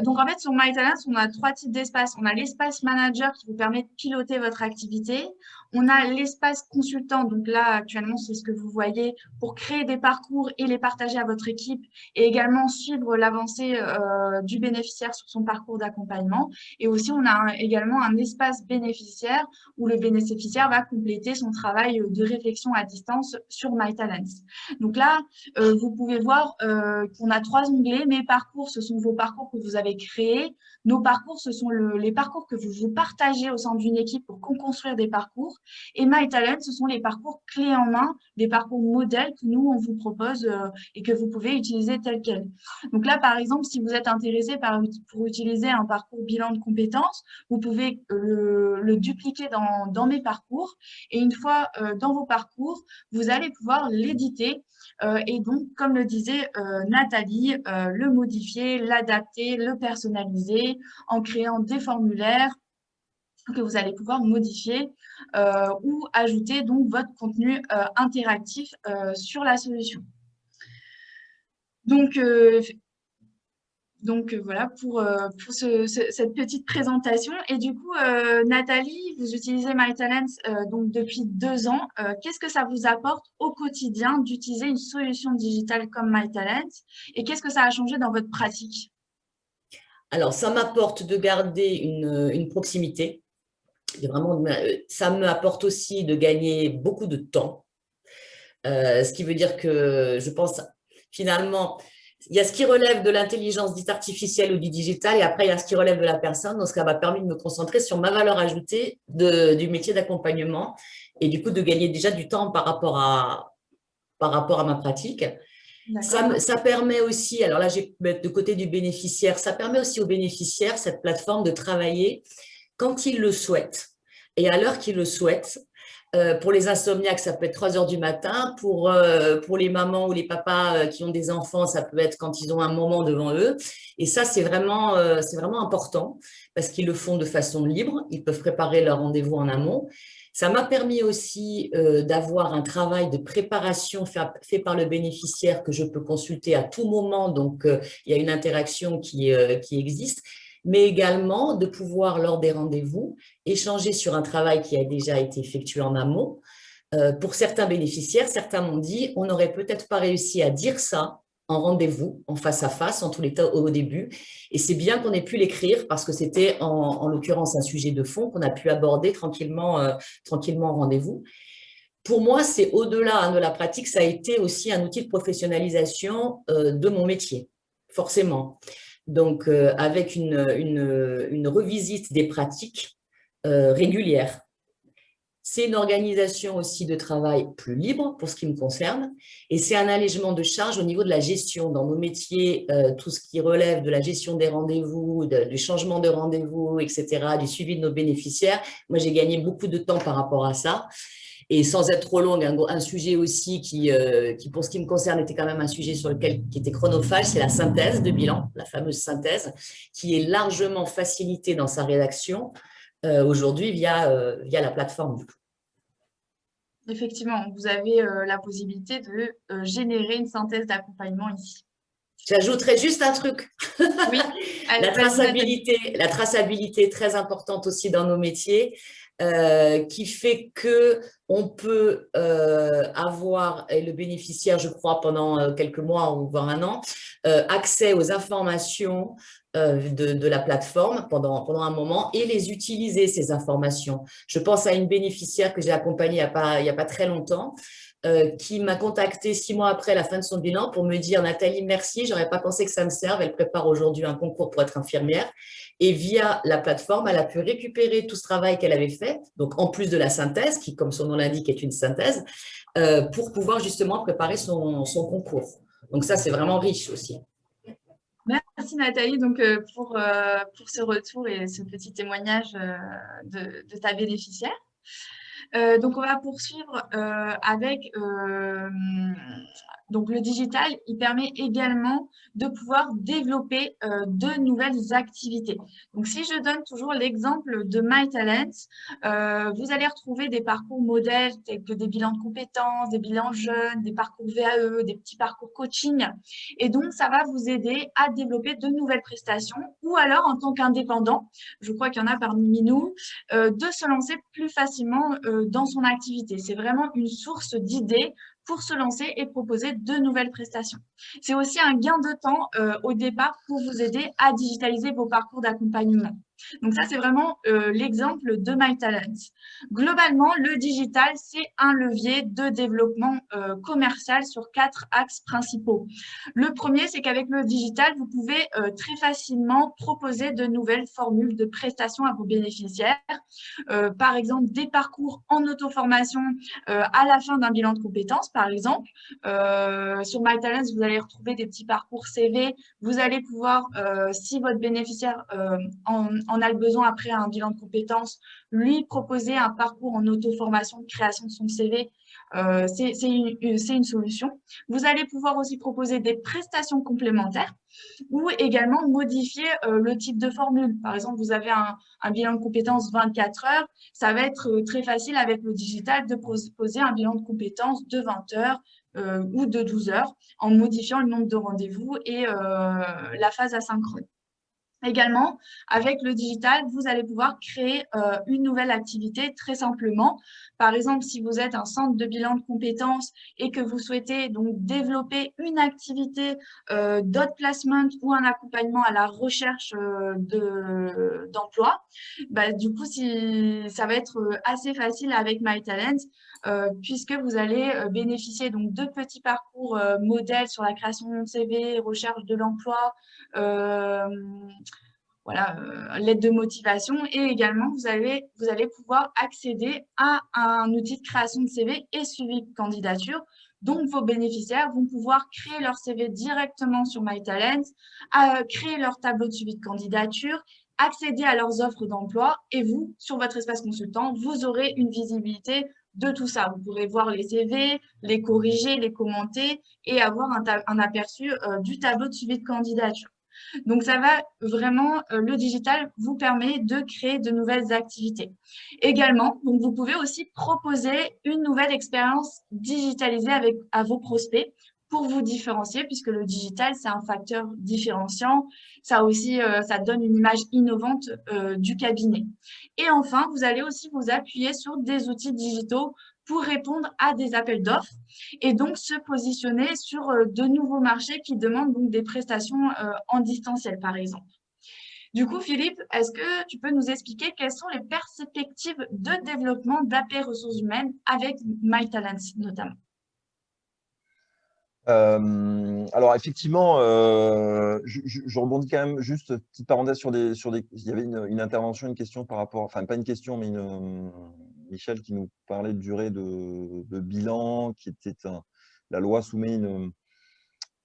Donc, en fait, sur MyTalents, on a trois types d'espace. On a l'espace manager qui vous permet de piloter votre activité. On a l'espace consultant. Donc là, actuellement, c'est ce que vous voyez pour créer des parcours et les partager à votre équipe et également suivre l'avancée du bénéficiaire sur son parcours d'accompagnement. Et aussi, on a également un espace bénéficiaire où le bénéficiaire va compléter son travail de réflexion à distance sur MyTalents. Donc là, vous pouvez voir qu'on a trois onglets. Mes parcours, ce sont vos parcours que vous avez créés. Nos parcours, ce sont les parcours que vous partagez au sein d'une équipe pour construire des parcours. Et MyTalent, ce sont les parcours clés en main, des parcours modèles que nous, on vous propose et que vous pouvez utiliser tels quels. Donc là, par exemple, si vous êtes intéressé pour utiliser un parcours bilan de compétences, vous pouvez le dupliquer dans mes parcours. Et une fois dans vos parcours, vous allez pouvoir l'éditer et donc, comme le disait Nathalie, le modifier, l'adapter, le personnaliser en créant des formulaires que vous allez pouvoir modifier ou ajouter donc votre contenu interactif sur la solution. Donc, voilà pour cette petite présentation. Et du coup, Nathalie, vous utilisez MyTalents donc depuis 2 ans. Qu'est-ce que ça vous apporte au quotidien d'utiliser une solution digitale comme MyTalents et qu'est-ce que ça a changé dans votre pratique? Alors, ça m'apporte de garder une proximité. Vraiment, ça m'apporte aussi de gagner beaucoup de temps. Ce qui veut dire que je pense finalement, il y a ce qui relève de l'intelligence dite artificielle ou du digital et après il y a ce qui relève de la personne. Donc, ça m'a permis de me concentrer sur ma valeur ajoutée du métier d'accompagnement et du coup de gagner déjà du temps par rapport à ma pratique. Ça permet aussi, alors là je vais mettre de côté du bénéficiaire, ça permet aussi au bénéficiaire, cette plateforme, de travailler quand il le souhaite et à l'heure qu'il le souhaite. Pour les insomniaques, ça peut être 3 heures du matin. Pour les mamans ou les papas qui ont des enfants, ça peut être quand ils ont un moment devant eux. Et ça, c'est vraiment important parce qu'ils le font de façon libre. Ils peuvent préparer leur rendez-vous en amont. Ça m'a permis aussi d'avoir un travail de préparation fait par le bénéficiaire que je peux consulter à tout moment. Donc, il y a une interaction qui existe. mais également de pouvoir, lors des rendez-vous, échanger sur un travail qui a déjà été effectué en amont. Pour certains bénéficiaires, certains m'ont dit, on n'aurait peut-être pas réussi à dire ça en rendez-vous, en face à face, en tous les cas au début. Et c'est bien qu'on ait pu l'écrire parce que c'était en l'occurrence un sujet de fond qu'on a pu aborder tranquillement en rendez-vous. Pour moi, c'est au-delà de la pratique, ça a été aussi un outil de professionnalisation de mon métier, forcément. Donc, avec une revisite des pratiques régulières. C'est une organisation aussi de travail plus libre pour ce qui me concerne et c'est un allègement de charges au niveau de la gestion dans nos métiers, tout ce qui relève de la gestion des rendez-vous, du changement de rendez-vous, etc., du suivi de nos bénéficiaires. Moi, j'ai gagné beaucoup de temps par rapport à ça. Et sans être trop longue, un sujet aussi qui, pour ce qui me concerne, était quand même un sujet qui était chronophage, c'est la synthèse de bilan, la fameuse synthèse, qui est largement facilitée dans sa rédaction aujourd'hui via la plateforme. Effectivement, vous avez la possibilité de générer une synthèse d'accompagnement ici. J'ajouterais juste un truc. Oui, la traçabilité est très importante aussi dans nos métiers, qui fait qu'on peut avoir, et le bénéficiaire, je crois, pendant quelques mois ou voire un an, accès aux informations de la plateforme pendant un moment et les utiliser, ces informations. Je pense à une bénéficiaire que j'ai accompagnée il n'y a pas très longtemps, qui m'a contacté 6 mois après la fin de son bilan pour me dire « Nathalie, merci, je n'aurais pas pensé que ça me serve. Elle prépare aujourd'hui un concours pour être infirmière. » Et via la plateforme, elle a pu récupérer tout ce travail qu'elle avait fait, donc en plus de la synthèse, qui, comme son nom l'indique, est une synthèse, pour pouvoir justement préparer son concours. Donc ça, c'est vraiment riche aussi. Merci Nathalie donc, pour ce retour et ce petit témoignage de ta bénéficiaire. Donc, on va poursuivre avec donc le digital. Il permet également de pouvoir développer de nouvelles activités. Donc, si je donne toujours l'exemple de MyTalents, vous allez retrouver des parcours modèles tels que des bilans de compétences, des bilans jeunes, des parcours VAE, des petits parcours coaching. Et donc, ça va vous aider à développer de nouvelles prestations ou alors en tant qu'indépendant, je crois qu'il y en a parmi nous, de se lancer plus facilement dans son activité. C'est vraiment une source d'idées pour se lancer et proposer de nouvelles prestations. C'est aussi un gain de temps au départ pour vous aider à digitaliser vos parcours d'accompagnement. Donc ça, c'est vraiment l'exemple de MyTalents. Globalement, le digital, c'est un levier de développement commercial sur 4 axes principaux. Le premier, c'est qu'avec le digital, vous pouvez très facilement proposer de nouvelles formules de prestations à vos bénéficiaires. Par exemple, des parcours en auto-formation à la fin d'un bilan de compétences, par exemple. Sur MyTalents, vous allez retrouver des petits parcours CV. Vous allez pouvoir, si votre bénéficiaire en a le besoin après un bilan de compétences, lui proposer un parcours en auto-formation, création de son CV. C'est une solution. Vous allez pouvoir aussi proposer des prestations complémentaires ou également modifier le type de formule. Par exemple, vous avez un bilan de compétences 24 heures. Ça va être très facile avec le digital de proposer un bilan de compétences de 20 heures ou de 12 heures en modifiant le nombre de rendez-vous et la phase asynchrone. Également, avec le digital, vous allez pouvoir créer une nouvelle activité très simplement. Par exemple, si vous êtes un centre de bilan de compétences et que vous souhaitez donc développer une activité d'out placement ou un accompagnement à la recherche d'emploi, bah, du coup, ça va être assez facile avec MyTalents puisque vous allez bénéficier donc de petits parcours modèles sur la création de CV, recherche de l'emploi, voilà, l'aide de motivation et également vous allez pouvoir accéder à un outil de création de CV et suivi de candidature. Donc, vos bénéficiaires vont pouvoir créer leur CV directement sur MyTalents, créer leur tableau de suivi de candidature, accéder à leurs offres d'emploi et vous, sur votre espace consultant, vous aurez une visibilité de tout ça. Vous pourrez voir les CV, les corriger, les commenter et avoir un aperçu du tableau de suivi de candidature. Donc, ça va vraiment, le digital vous permet de créer de nouvelles activités. Également, donc vous pouvez aussi proposer une nouvelle expérience digitalisée à vos prospects pour vous différencier, puisque le digital, c'est un facteur différenciant. Ça aussi, ça donne une image innovante du cabinet. Et enfin, vous allez aussi vous appuyer sur des outils digitaux pour répondre à des appels d'offres et donc se positionner sur de nouveaux marchés qui demandent donc des prestations en distanciel, par exemple. Du coup, Philippe, est-ce que tu peux nous expliquer quelles sont les perspectives de développement d'AP ressources humaines avec MyTalents notamment? Alors effectivement, je rebondis quand même juste petite parenthèse il y avait une intervention, une question par rapport, enfin pas une question, mais Michel qui nous parlait de durée de bilan, qui était la loi soumet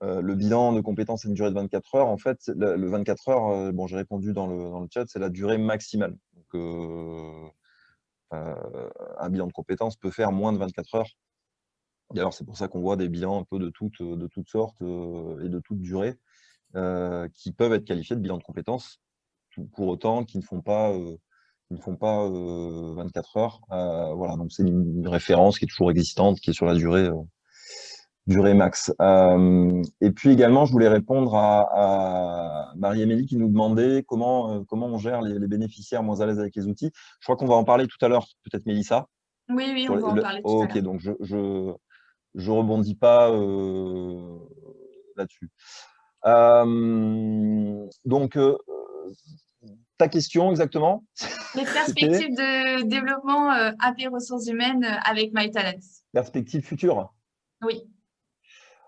le bilan de compétences à une durée de 24 heures. En fait, le 24 heures, bon, j'ai répondu dans le chat, c'est la durée maximale. Donc, un bilan de compétences peut faire moins de 24 heures. D'ailleurs, c'est pour ça qu'on voit des bilans un peu de toutes sortes et de toute durée qui peuvent être qualifiés de bilan de compétences, pour autant qu'ils ne font pas 24 heures. Voilà, donc c'est une référence qui est toujours existante, qui est sur la durée max. Et puis également, je voulais répondre à Marie-Émilie qui nous demandait comment on gère les bénéficiaires moins à l'aise avec les outils. Je crois qu'on va en parler tout à l'heure, peut-être Mélissa. Oui, on va en parler tout à Ok, l'heure. donc je rebondis pas là-dessus. Donc, ta question exactement? Les perspectives de développement AP ressources humaines avec MyTalents. Perspective future. Oui.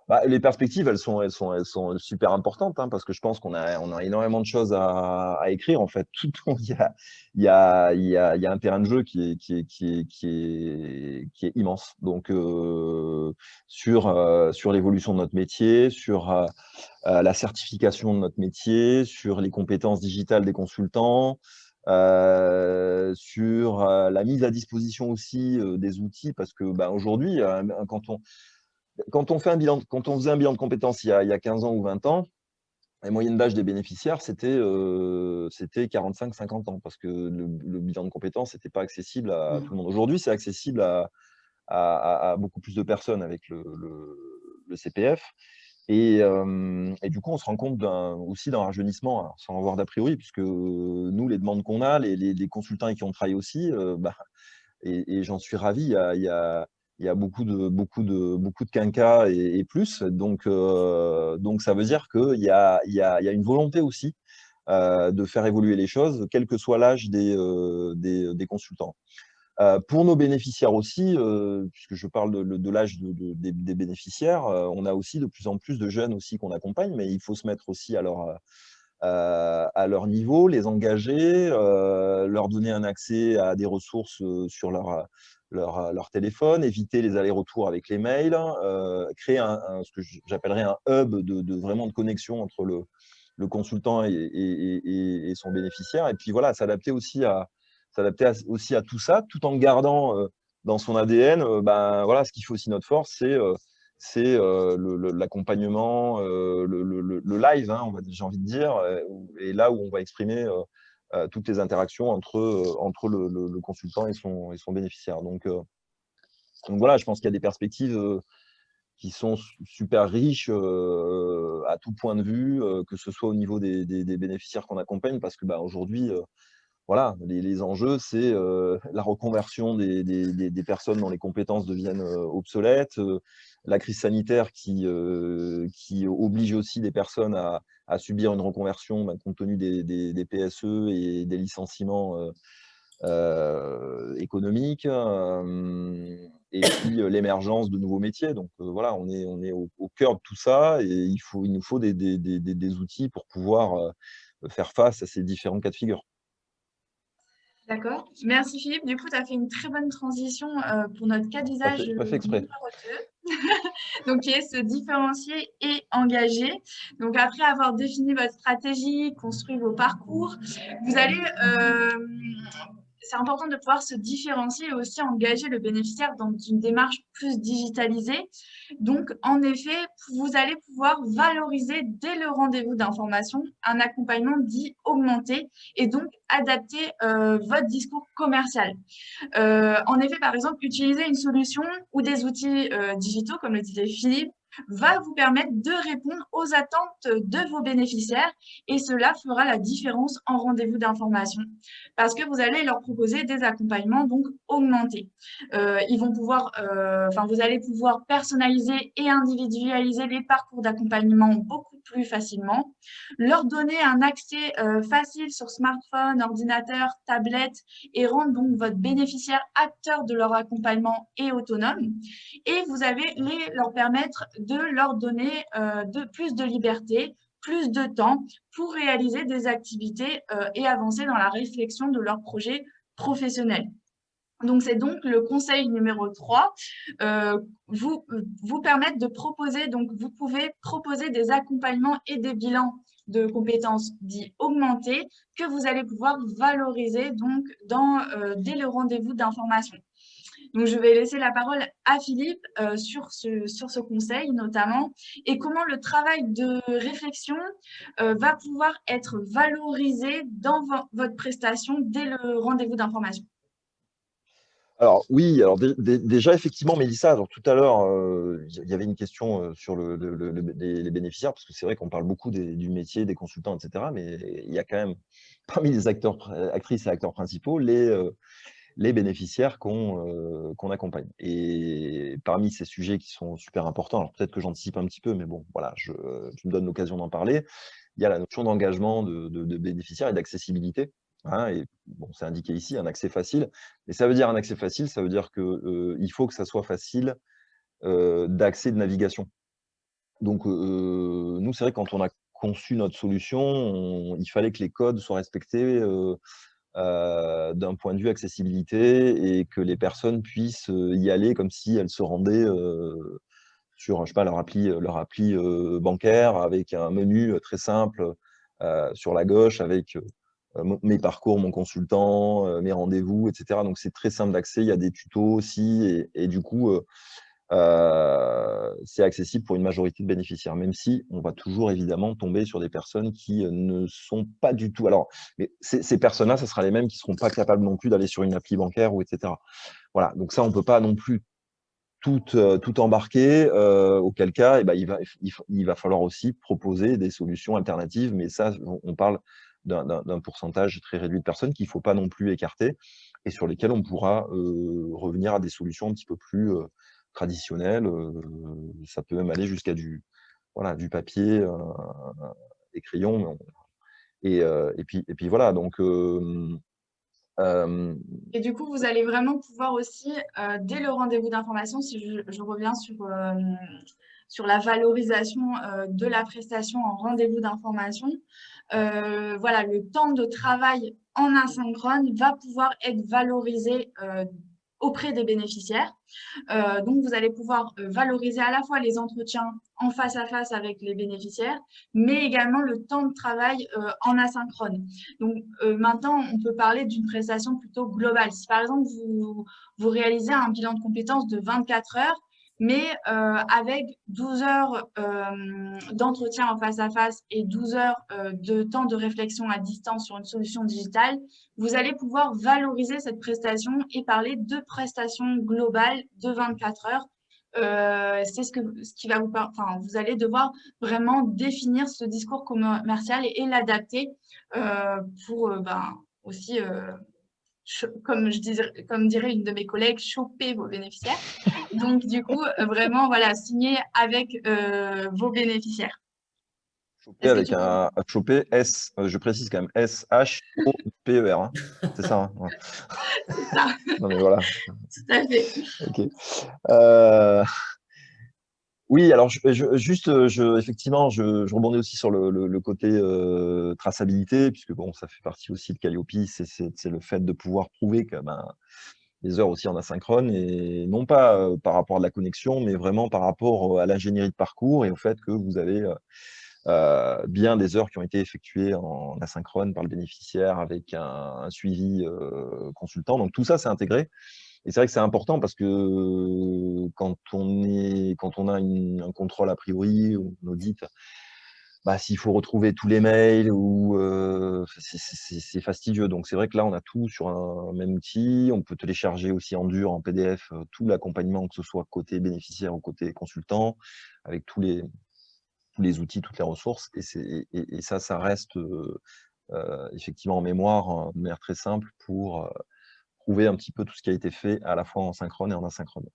Bah, les perspectives, elles sont super importantes, hein, parce que je pense qu'on a énormément de choses à écrire en fait. Il y a un terrain de jeu qui est immense. Donc sur l'évolution de notre métier, sur la certification de notre métier, sur les compétences digitales des consultants, sur la mise à disposition aussi des outils, parce que bah, aujourd'hui, quand on faisait un bilan de compétences il y a 15 ans ou 20 ans, la moyenne d'âge des bénéficiaires, c'était 45-50 ans, parce que le bilan de compétences n'était pas accessible à tout le monde. Aujourd'hui, c'est accessible à beaucoup plus de personnes avec le CPF. Et du coup, on se rend compte aussi d'un rajeunissement, alors, sans avoir d'a priori, puisque nous, les demandes qu'on a, les consultants avec qui on travaille aussi, et j'en suis ravi, il y a beaucoup de quinquas et plus. Donc ça veut dire qu'il y a une volonté aussi de faire évoluer les choses, quel que soit l'âge des consultants. Pour nos bénéficiaires aussi, puisque je parle de l'âge des bénéficiaires, on a aussi de plus en plus de jeunes aussi qu'on accompagne, mais il faut se mettre aussi à leur niveau, les engager, leur donner un accès à des ressources sur leur téléphone, éviter les allers-retours avec les mails, créer ce que j'appellerais un hub vraiment de connexion entre le consultant et son bénéficiaire. Et puis voilà, s'adapter aussi à tout ça, tout en gardant dans son ADN, ben, voilà, ce qui fait aussi notre force, c'est l'accompagnement, le live, hein, j'ai envie de dire, et là où on va exprimer toutes les interactions entre le consultant et son bénéficiaire. Donc voilà, je pense qu'il y a des perspectives qui sont super riches à tout point de vue, que ce soit au niveau des bénéficiaires qu'on accompagne, parce que bah, aujourd'hui, voilà, les enjeux, c'est la reconversion des personnes dont les compétences deviennent obsolètes, la crise sanitaire qui oblige aussi des personnes à subir une reconversion compte tenu des PSE et des licenciements économiques, et puis l'émergence de nouveaux métiers. Donc voilà, on est au cœur de tout ça, et il nous faut des outils pour pouvoir faire face à ces différents cas de figure. D'accord. Merci Philippe. Du coup, tu as fait une très bonne transition pour notre cas d'usage Pas fait exprès. numéro 2, donc qui est se différencier et engager. Donc après avoir défini votre stratégie, construit vos parcours, vous allez c'est important de pouvoir se différencier et aussi engager le bénéficiaire dans une démarche plus digitalisée. Donc, en effet, vous allez pouvoir valoriser dès le rendez-vous d'information un accompagnement dit augmenté et donc adapter votre discours commercial. En effet, par exemple, utiliser une solution ou des outils digitaux, comme le disait Philippe, va vous permettre de répondre aux attentes de vos bénéficiaires et cela fera la différence en rendez-vous d'information parce que vous allez leur proposer des accompagnements donc augmentés. Ils vont pouvoir, vous allez pouvoir personnaliser et individualiser les parcours d'accompagnement beaucoup plus facilement, leur donner un accès facile sur smartphone, ordinateur, tablette et rendre donc votre bénéficiaire acteur de leur accompagnement et autonome. Et vous allez leur permettre de leur donner plus de liberté, plus de temps pour réaliser des activités et avancer dans la réflexion de leur projet professionnel. Donc, c'est donc le conseil numéro 3, vous permettre de proposer, donc vous pouvez proposer des accompagnements et des bilans de compétences dits augmentés que vous allez pouvoir valoriser donc dès le rendez-vous d'information. Donc, je vais laisser la parole à Philippe sur ce conseil notamment et comment le travail de réflexion va pouvoir être valorisé dans votre prestation dès le rendez-vous d'information. Alors oui, alors déjà effectivement, Mélissa, alors tout à l'heure, il y avait une question sur les bénéficiaires, parce que c'est vrai qu'on parle beaucoup du métier, des consultants, etc. Mais il y a quand même, parmi les actrices et acteurs principaux, les bénéficiaires qu'on accompagne. Et parmi ces sujets qui sont super importants, alors peut-être que j'anticipe un petit peu, mais bon, voilà, tu me donnes l'occasion d'en parler. Il y a la notion d'engagement de bénéficiaires et d'accessibilité. Hein, et bon, c'est indiqué ici, un accès facile. Et ça veut dire un accès facile, ça veut dire qu'il faut que ça soit facile d'accès de navigation. Donc, nous, c'est vrai que quand on a conçu notre solution, il fallait que les codes soient respectés d'un point de vue accessibilité et que les personnes puissent y aller comme si elles se rendaient sur, je sais pas, leur appli bancaire avec un menu très simple sur la gauche avec mes parcours, mon consultant, mes rendez-vous, etc. Donc, c'est très simple d'accès. Il y a des tutos aussi et du coup, c'est accessible pour une majorité de bénéficiaires, même si on va toujours évidemment tomber sur des personnes qui ne sont pas du tout… Alors, mais ces personnes-là, ce sera les mêmes qui ne seront pas capables non plus d'aller sur une appli bancaire, ou etc. Voilà, donc ça, on ne peut pas non plus tout embarquer, auquel cas, il va falloir aussi proposer des solutions alternatives, mais ça, on parle d'un pourcentage très réduit de personnes qu'il ne faut pas non plus écarter et sur lesquelles on pourra revenir à des solutions un petit peu plus traditionnelles. Ça peut même aller jusqu'à du papier, des crayons. Et puis voilà, donc… Et du coup, vous allez vraiment pouvoir aussi, dès le rendez-vous d'information, si je reviens sur la valorisation de la prestation en rendez-vous d'information, voilà, le temps de travail en asynchrone va pouvoir être valorisé auprès des bénéficiaires. Donc, vous allez pouvoir valoriser à la fois les entretiens en face à face avec les bénéficiaires, mais également le temps de travail en asynchrone. Donc, maintenant, on peut parler d'une prestation plutôt globale. Si par exemple, vous réalisez un bilan de compétences de 24 heures, mais avec 12 heures d'entretien en face à face et 12 heures de temps de réflexion à distance sur une solution digitale, vous allez pouvoir valoriser cette prestation et parler de prestations globales de 24 heures. C'est ce qui va vous allez devoir vraiment définir ce discours commercial et l'adapter pour aussi comme dirait une de mes collègues, choper vos bénéficiaires. Donc, du coup, vraiment, voilà, signer avec vos bénéficiaires. Choper avec choper S, je précise quand même, S-H-O-P-E-R. Hein. C'est ça, hein, ouais. C'est ça. Non, mais voilà. Tout à fait. Ok. Oui, alors effectivement, je rebondis aussi sur le côté traçabilité, puisque bon, ça fait partie aussi de Calliope, c'est le fait de pouvoir prouver que les heures aussi en asynchrone, et non pas par rapport à la connexion, mais vraiment par rapport à l'ingénierie de parcours et au fait que vous avez bien des heures qui ont été effectuées en asynchrone par le bénéficiaire avec un suivi consultant. Donc tout ça, c'est intégré. Et c'est vrai que c'est important parce que quand on a un contrôle a priori ou un audit s'il faut retrouver tous les mails ou c'est fastidieux. Donc, c'est vrai que là, on a tout sur un même outil. On peut télécharger aussi en dur, en PDF, tout l'accompagnement, que ce soit côté bénéficiaire ou côté consultant, avec tous les outils, toutes les ressources. Et ça reste effectivement en mémoire, de manière très simple pour prouver un petit peu tout ce qui a été fait à la fois en synchrone et en asynchrone.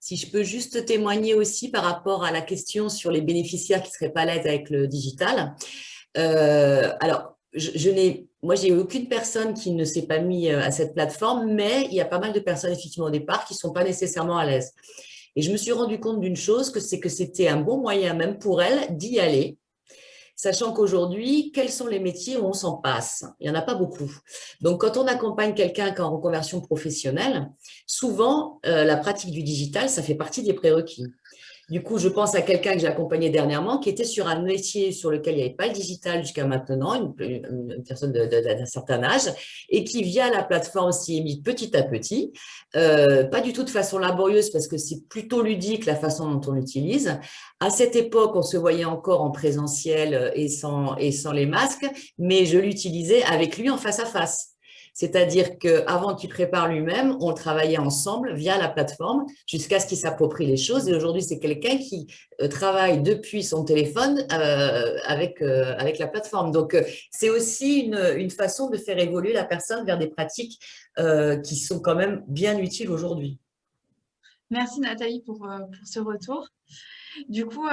Si je peux juste témoigner aussi par rapport à la question sur les bénéficiaires qui ne seraient pas à l'aise avec le digital. Alors, moi, j'ai eu aucune personne qui ne s'est pas mis à cette plateforme, mais il y a pas mal de personnes, effectivement, au départ, qui ne sont pas nécessairement à l'aise. Et je me suis rendu compte d'une chose, c'est que c'était un bon moyen, même pour elles, d'y aller. Sachant qu'aujourd'hui, quels sont les métiers où on s'en passe? Il n'y en a pas beaucoup. Donc, quand on accompagne quelqu'un qui est en reconversion professionnelle, souvent, la pratique du digital, ça fait partie des prérequis. Du coup, je pense à quelqu'un que j'ai accompagné dernièrement qui était sur un métier sur lequel il n'y avait pas le digital jusqu'à maintenant, une personne d'un certain âge, et qui, via la plateforme, s'y est mis petit à petit, pas du tout de façon laborieuse parce que c'est plutôt ludique la façon dont on l'utilise. À cette époque, on se voyait encore en présentiel et sans les masques, mais je l'utilisais avec lui en face à face. C'est-à-dire qu'avant qu'il prépare lui-même, on travaillait ensemble via la plateforme jusqu'à ce qu'il s'approprie les choses. Et aujourd'hui, c'est quelqu'un qui travaille depuis son téléphone avec la plateforme. Donc, c'est aussi une façon de faire évoluer la personne vers des pratiques qui sont quand même bien utiles aujourd'hui. Merci Nathalie pour ce retour. Du coup,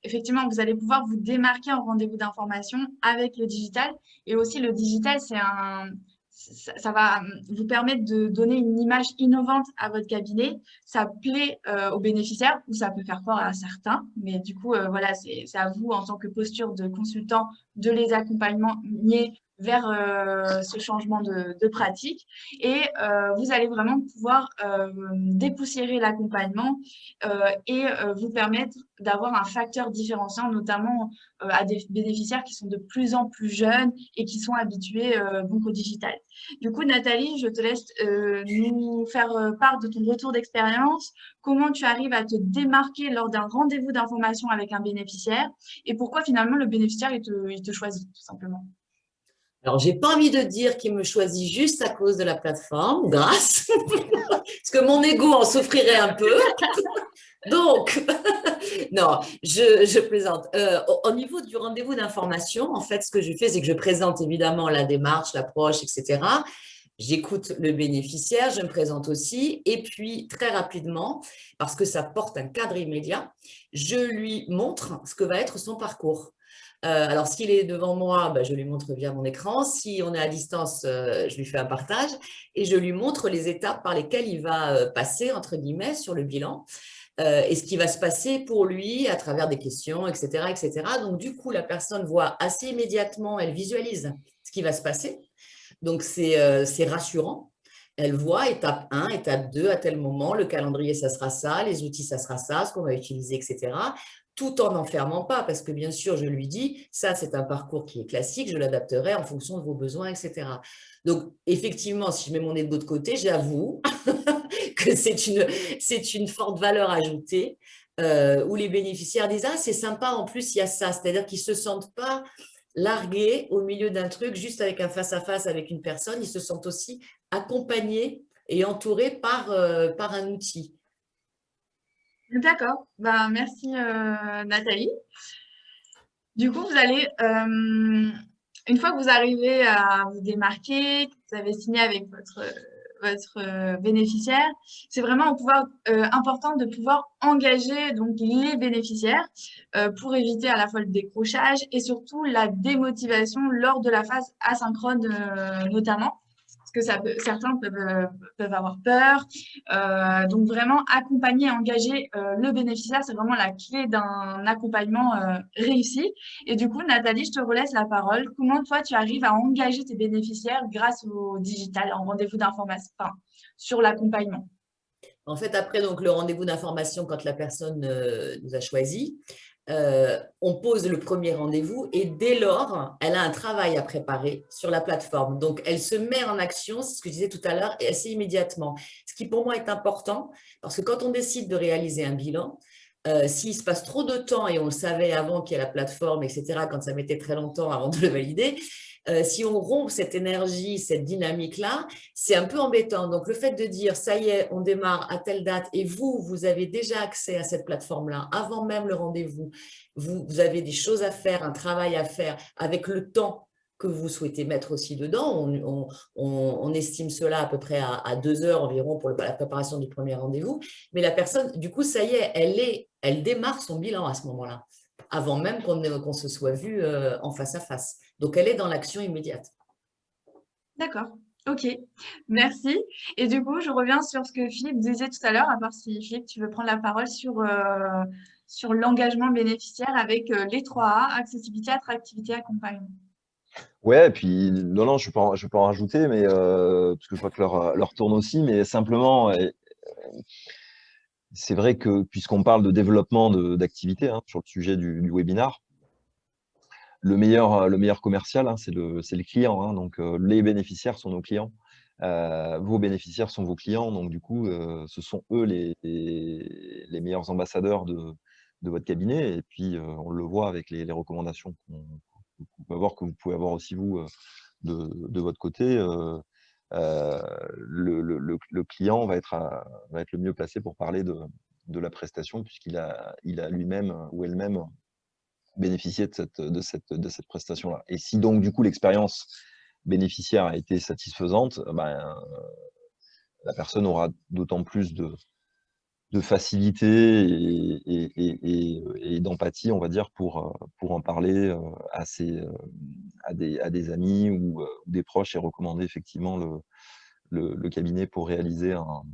effectivement, vous allez pouvoir vous démarquer en rendez-vous d'information avec le digital. Et aussi, le digital, ça va vous permettre de donner une image innovante à votre cabinet. Ça plaît aux bénéficiaires ou ça peut faire peur à certains. Mais du coup, voilà, c'est à vous, en tant que posture de consultant, de les accompagner vers ce changement de pratique. Et vous allez vraiment pouvoir dépoussiérer l'accompagnement et vous permettre d'avoir un facteur différenciant, notamment à des bénéficiaires qui sont de plus en plus jeunes et qui sont habitués donc au digital. Du coup, Nathalie, je te laisse nous faire part de ton retour d'expérience, comment tu arrives à te démarquer lors d'un rendez-vous d'information avec un bénéficiaire et pourquoi finalement le bénéficiaire il te choisit tout simplement. Alors, j'ai pas envie de dire qu'il me choisit juste à cause de la plateforme, grâce, parce que mon ego en souffrirait un peu. Donc, non, je plaisante. Au niveau du rendez-vous d'information, en fait, ce que je fais, c'est que je présente évidemment la démarche, l'approche, etc. J'écoute le bénéficiaire, je me présente aussi, et puis très rapidement, parce que ça porte un cadre immédiat, je lui montre ce que va être son parcours. Alors, s'il est devant moi, je lui montre via mon écran. Si on est à distance, je lui fais un partage et je lui montre les étapes par lesquelles il va passer, entre guillemets, sur le bilan et ce qui va se passer pour lui à travers des questions, etc., etc. Donc, du coup, la personne voit assez immédiatement, elle visualise ce qui va se passer. Donc, c'est rassurant. Elle voit étape 1, étape 2, à tel moment, le calendrier, ça sera ça, les outils, ça sera ça, ce qu'on va utiliser, etc. Tout en n'enfermant pas, parce que bien sûr, je lui dis, ça, c'est un parcours qui est classique, je l'adapterai en fonction de vos besoins, etc. Donc, effectivement, si je mets mon nez de l'autre côté, j'avoue que c'est une forte valeur ajoutée où les bénéficiaires disent, ah, c'est sympa, en plus, il y a ça. C'est-à-dire qu'ils ne se sentent pas largués au milieu d'un truc, juste avec un face-à-face avec une personne, ils se sentent aussi accompagnés et entourés par un outil. D'accord, merci Nathalie. Du coup, vous allez, une fois que vous arrivez à vous démarquer, que vous avez signé avec votre bénéficiaire, c'est vraiment important de pouvoir engager donc les bénéficiaires pour éviter à la fois le décrochage et surtout la démotivation lors de la phase asynchrone notamment. Parce que certains peuvent avoir peur. Donc, vraiment, accompagner et engager le bénéficiaire, c'est vraiment la clé d'un accompagnement réussi. Et du coup, Nathalie, je te relaisse la parole. Comment toi, tu arrives à engager tes bénéficiaires grâce au digital, en rendez-vous d'information, enfin, sur l'accompagnement? En fait, après donc, le rendez-vous d'information, quand la personne nous a choisi, on pose le premier rendez-vous et dès lors, elle a un travail à préparer sur la plateforme. Donc, elle se met en action, c'est ce que je disais tout à l'heure, et assez immédiatement. Ce qui pour moi est important, parce que quand on décide de réaliser un bilan, S'il se passe trop de temps, et on le savait avant qu'il y ait la plateforme, etc., quand ça mettait très longtemps avant de le valider, si on rompt cette énergie, cette dynamique-là, c'est un peu embêtant. Donc, le fait de dire, ça y est, on démarre à telle date et vous avez déjà accès à cette plateforme-là avant même le rendez-vous, vous avez des choses à faire, un travail à faire avec le temps que vous souhaitez mettre aussi dedans. On estime cela à peu près à 2 heures environ pour la préparation du premier rendez-vous. Mais la personne, du coup, ça y est, elle démarre son bilan à ce moment-là, avant même qu'on se soit vu en face à face. Donc, elle est dans l'action immédiate. D'accord. Ok, merci. Et du coup, je reviens sur ce que Philippe disait tout à l'heure, à part si Philippe, tu veux prendre la parole sur l'engagement bénéficiaire avec les 3A, accessibilité, attractivité, accompagnement. Ouais, et puis non, non, je peux en rajouter, mais parce que je vois que leur tourne aussi, mais simplement, c'est vrai que puisqu'on parle de développement d'activité sur le sujet du webinar, le meilleur commercial, c'est le client. Donc, les bénéficiaires sont nos clients. Vos bénéficiaires sont vos clients. Donc, du coup, ce sont eux les meilleurs ambassadeurs de votre cabinet. Et puis, on le voit avec les recommandations qu'on peut avoir, que vous pouvez avoir aussi, vous, de votre côté. Le client va être le mieux placé pour parler de la prestation, puisqu'il a lui-même ou elle-même bénéficier de cette prestation-là. Et si donc, du coup, l'expérience bénéficiaire a été satisfaisante, la personne aura d'autant plus de facilité et d'empathie, on va dire, pour en parler à des amis ou des proches et recommander effectivement le cabinet pour réaliser un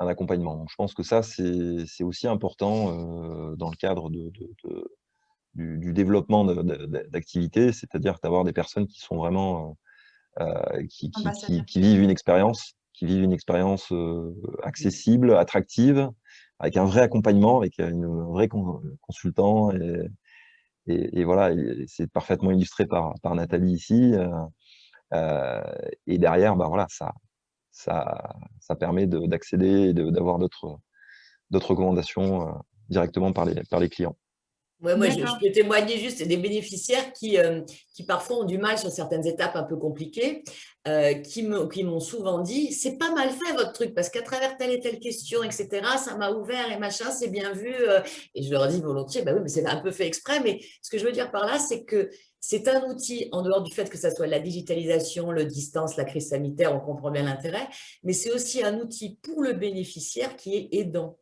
accompagnement. Donc, je pense que ça, c'est aussi important dans le cadre du développement d'activités, c'est-à-dire d'avoir des personnes qui sont vraiment Ambassadeur. qui vivent une expérience accessible, attractive, avec un vrai accompagnement, avec un vrai consultant. Et voilà, c'est parfaitement illustré par Nathalie ici. Et derrière, voilà, ça permet d'accéder et d'avoir d'autres recommandations directement par les clients. Ouais, moi, je D'accord. peux témoigner juste des bénéficiaires qui parfois ont du mal sur certaines étapes un peu compliquées, qui m'ont souvent dit, c'est pas mal fait votre truc, parce qu'à travers telle et telle question, etc., ça m'a ouvert et machin, c'est bien vu. Et je leur dis volontiers, bah oui, mais c'est un peu fait exprès. Mais ce que je veux dire par là, c'est que c'est un outil, en dehors du fait que ça soit la digitalisation, le distance, la crise sanitaire, on comprend bien l'intérêt, mais c'est aussi un outil pour le bénéficiaire qui est aidant.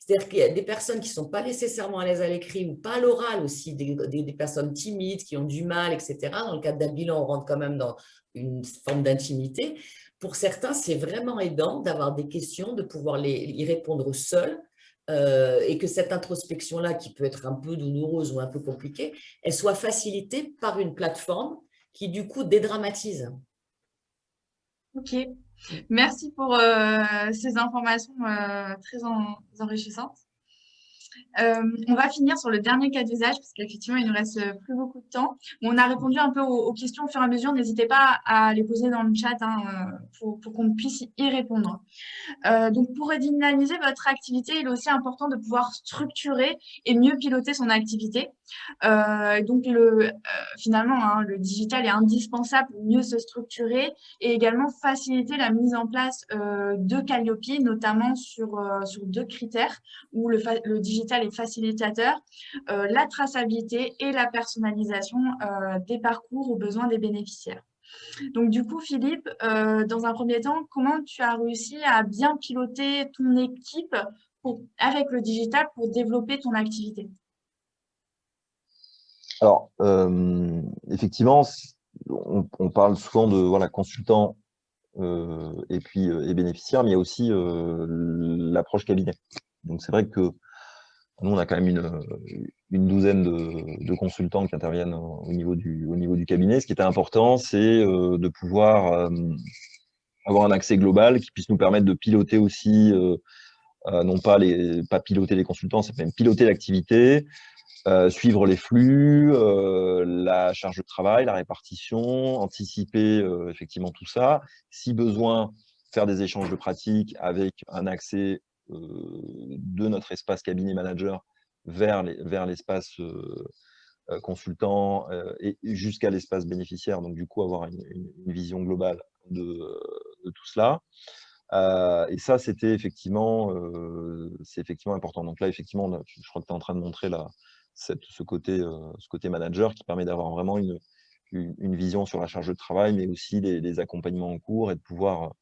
C'est-à-dire qu'il y a des personnes qui ne sont pas nécessairement à l'aise à l'écrit ou pas à l'oral aussi, des personnes timides qui ont du mal, etc. Dans le cadre d'un bilan, on rentre quand même dans une forme d'intimité. Pour certains, c'est vraiment aidant d'avoir des questions, de pouvoir y répondre seul, et que cette introspection-là, qui peut être un peu douloureuse ou un peu compliquée, elle soit facilitée par une plateforme qui, du coup, dédramatise. Ok. Merci pour ces informations très enrichissantes. On va finir sur le dernier cas d'usage parce qu'effectivement, il nous reste plus beaucoup de temps. On a répondu un peu aux questions au fur et à mesure. N'hésitez pas à les poser dans le chat pour qu'on puisse y répondre. Donc, pour dynamiser votre activité, il est aussi important de pouvoir structurer et mieux piloter son activité. Donc, finalement, le digital est indispensable pour mieux se structurer et également faciliter la mise en place de Calliope, notamment sur 2 critères où le digital est facilitateur, la traçabilité et la personnalisation des parcours aux besoins des bénéficiaires. Donc, du coup, Philippe, dans un premier temps, comment tu as réussi à bien piloter ton équipe avec le digital pour développer ton activité? Alors, effectivement, on parle souvent de consultants et puis et bénéficiaires, mais il y a aussi l'approche cabinet. Donc, c'est vrai que nous, on a quand même une douzaine de consultants qui interviennent au niveau du cabinet. Ce qui était important, c'est de pouvoir avoir un accès global qui puisse nous permettre de piloter aussi, non pas piloter les consultants, c'est même piloter l'activité, suivre les flux, la charge de travail, la répartition, anticiper effectivement tout ça. Si besoin, faire des échanges de pratiques avec un accès de notre espace cabinet manager vers l'espace consultant et jusqu'à l'espace bénéficiaire. Donc, du coup, avoir une vision globale de tout cela. Et ça, c'est effectivement important. Donc là, effectivement, je crois que tu es en train de montrer là, ce côté manager qui permet d'avoir vraiment une vision sur la charge de travail, mais aussi les accompagnements en cours et de pouvoir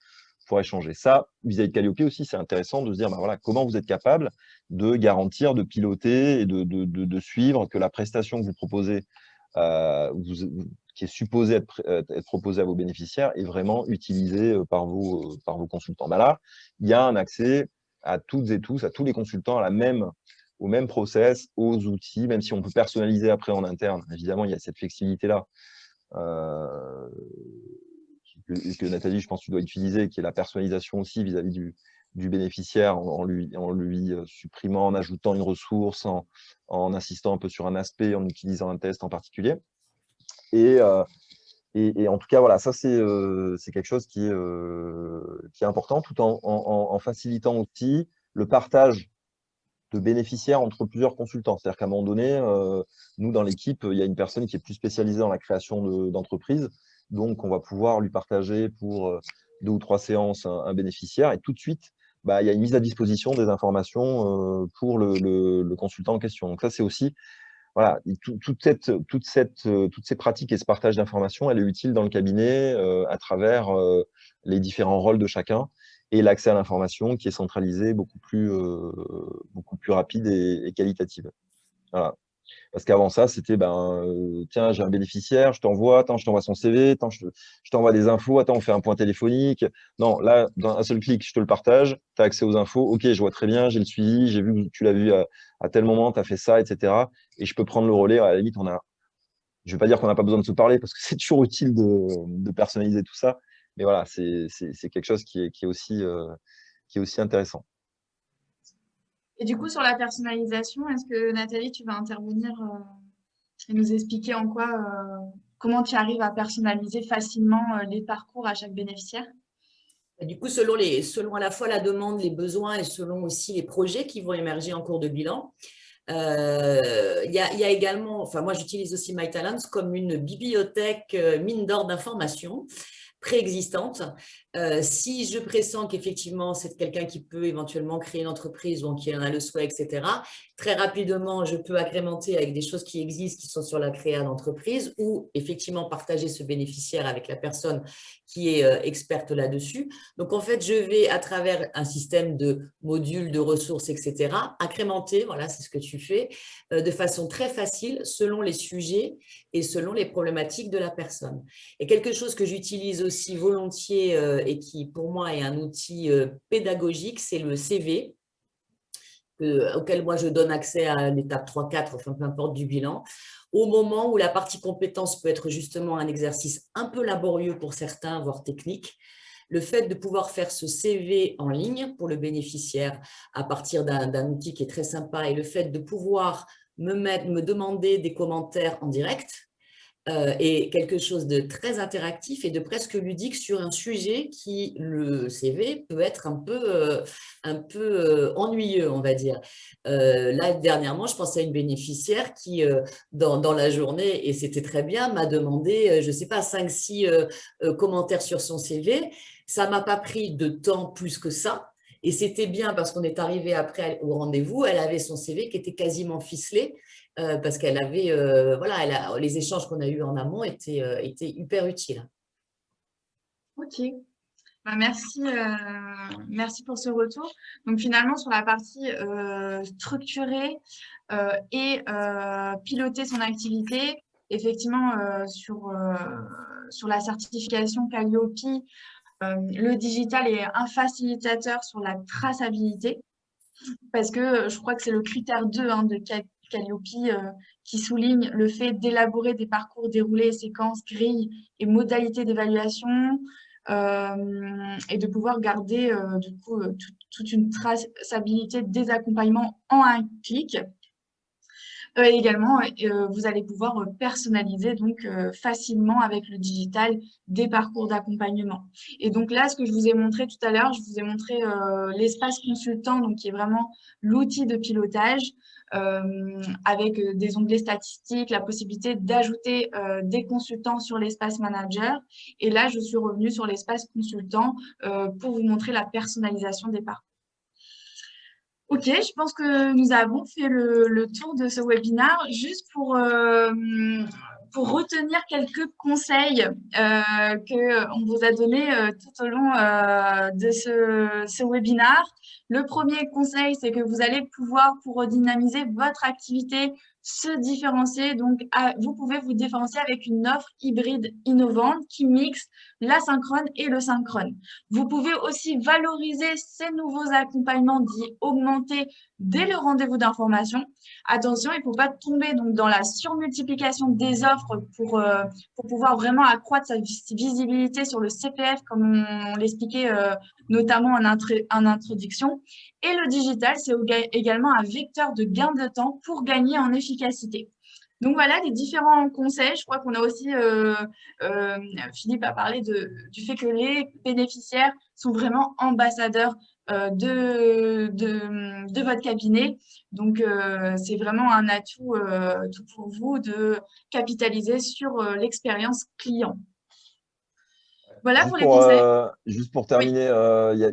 échanger. Ça, vis-à-vis de Calliope aussi, c'est intéressant de se dire voilà, comment vous êtes capable de garantir, de piloter et de suivre que la prestation que vous proposez, qui est supposée être proposée à vos bénéficiaires, est vraiment utilisée par vos consultants. Là, il y a un accès à toutes et tous, à tous les consultants, au même process, aux outils, même si on peut personnaliser après en interne. Évidemment, il y a cette flexibilité-là. Que Nathalie, je pense que tu dois utiliser, qui est la personnalisation aussi vis-à-vis du bénéficiaire en lui supprimant, en ajoutant une ressource, en insistant un peu sur un aspect, en utilisant un test en particulier. Et en tout cas, voilà, ça, c'est quelque chose qui est important, tout en facilitant aussi le partage de bénéficiaires entre plusieurs consultants. C'est-à-dire qu'à un moment donné, nous, dans l'équipe, il y a une personne qui est plus spécialisée dans la création d'entreprises. Donc, on va pouvoir lui partager pour 2 ou 3 séances un bénéficiaire. Et tout de suite, il y a une mise à disposition des informations pour le consultant en question. Donc, ça, c'est aussi, voilà, toutes ces pratiques et ce partage d'informations, elle est utile dans le cabinet à travers les différents rôles de chacun et l'accès à l'information qui est centralisé beaucoup plus rapide et qualitative. Voilà. Parce qu'avant ça, c'était tiens, j'ai un bénéficiaire, je t'envoie son CV, je t'envoie des infos, attends, on fait un point téléphonique. Non, là, dans un seul clic, je te le partage, tu as accès aux infos, ok, je vois très bien, j'ai le suivi, j'ai vu que tu l'as vu à tel moment, tu as fait ça, etc. Et je peux prendre le relais. À la limite, je ne vais pas dire qu'on n'a pas besoin de se parler parce que c'est toujours utile de personnaliser tout ça. Mais voilà, c'est quelque chose qui est aussi intéressant. Et du coup, sur la personnalisation, est-ce que Nathalie, tu vas intervenir et nous expliquer comment tu arrives à personnaliser facilement les parcours à chaque bénéficiaire? Du coup, selon à la fois la demande, les besoins et selon aussi les projets qui vont émerger en cours de bilan, il y a également, enfin moi j'utilise aussi MyTalents comme une bibliothèque mine d'or d'informations préexistante. Si je pressens qu'effectivement c'est quelqu'un qui peut éventuellement créer une entreprise ou qui en a le souhait, etc., très rapidement je peux agrémenter avec des choses qui existent, qui sont sur la création d'entreprise, ou effectivement partager ce bénéficiaire avec la personne qui est experte là-dessus. Donc en fait je vais à travers un système de modules, de ressources, etc., agrémenter, voilà, c'est ce que tu fais, de façon très facile selon les sujets et selon les problématiques de la personne. Et quelque chose que j'utilise aussi volontiers et qui pour moi est un outil pédagogique, c'est le CV, auquel moi je donne accès à l'étape 3-4, enfin peu importe du bilan, au moment où la partie compétence peut être justement un exercice un peu laborieux pour certains, voire technique. Le fait de pouvoir faire ce CV en ligne pour le bénéficiaire à partir d'un outil qui est très sympa et le fait de pouvoir me demander des commentaires en direct, et quelque chose de très interactif et de presque ludique sur un sujet qui, le CV, peut être un peu ennuyeux, on va dire. Là, dernièrement, je pensais à une bénéficiaire qui, dans la journée, et c'était très bien, m'a demandé, je ne sais pas, 5-6 commentaires sur son CV. Ça ne m'a pas pris de temps plus que ça. Et c'était bien parce qu'on est arrivé après au rendez-vous, elle avait son CV qui était quasiment ficelé parce qu'elle avait, voilà, les échanges qu'on a eus en amont étaient hyper utiles. Ok, merci, merci pour ce retour. Donc finalement, sur la partie structurer et piloter son activité, effectivement, sur la certification Calliope, le digital est un facilitateur sur la traçabilité, parce que je crois que c'est le critère 2 de Calliope qui souligne le fait d'élaborer des parcours déroulés, séquences, grilles et modalités d'évaluation, et de pouvoir garder du coup toute une traçabilité des accompagnements en un clic. Également, vous allez pouvoir personnaliser donc facilement avec le digital des parcours d'accompagnement. Et donc là, ce que je vous ai montré tout à l'heure, je vous ai montré l'espace consultant, donc qui est vraiment l'outil de pilotage avec des onglets statistiques, la possibilité d'ajouter des consultants sur l'espace manager. Et là, je suis revenue sur l'espace consultant pour vous montrer la personnalisation des parcours. Ok, je pense que nous avons fait le tour de ce webinaire. Juste pour retenir quelques conseils qu'on vous a donnés tout au long de ce webinaire. Le premier conseil, c'est que vous allez pouvoir, pour redynamiser votre activité, se différencier. Donc, vous pouvez vous différencier avec une offre hybride innovante qui mixe l'asynchrone et le synchrone. Vous pouvez aussi valoriser ces nouveaux accompagnements dits augmentés dès le rendez-vous d'information. Attention, il ne faut pas tomber donc dans la surmultiplication des offres pour pouvoir vraiment accroître sa visibilité sur le CPF, comme on l'expliquait notamment en introduction. Et le digital, c'est également un vecteur de gain de temps pour gagner en efficacité. Donc voilà les différents conseils. Je crois qu'on a aussi, Philippe a parlé du fait que les bénéficiaires sont vraiment ambassadeurs de votre cabinet. Donc, c'est vraiment un atout tout pour vous de capitaliser sur l'expérience client. Voilà pour les conseils. Juste pour Oui. terminer,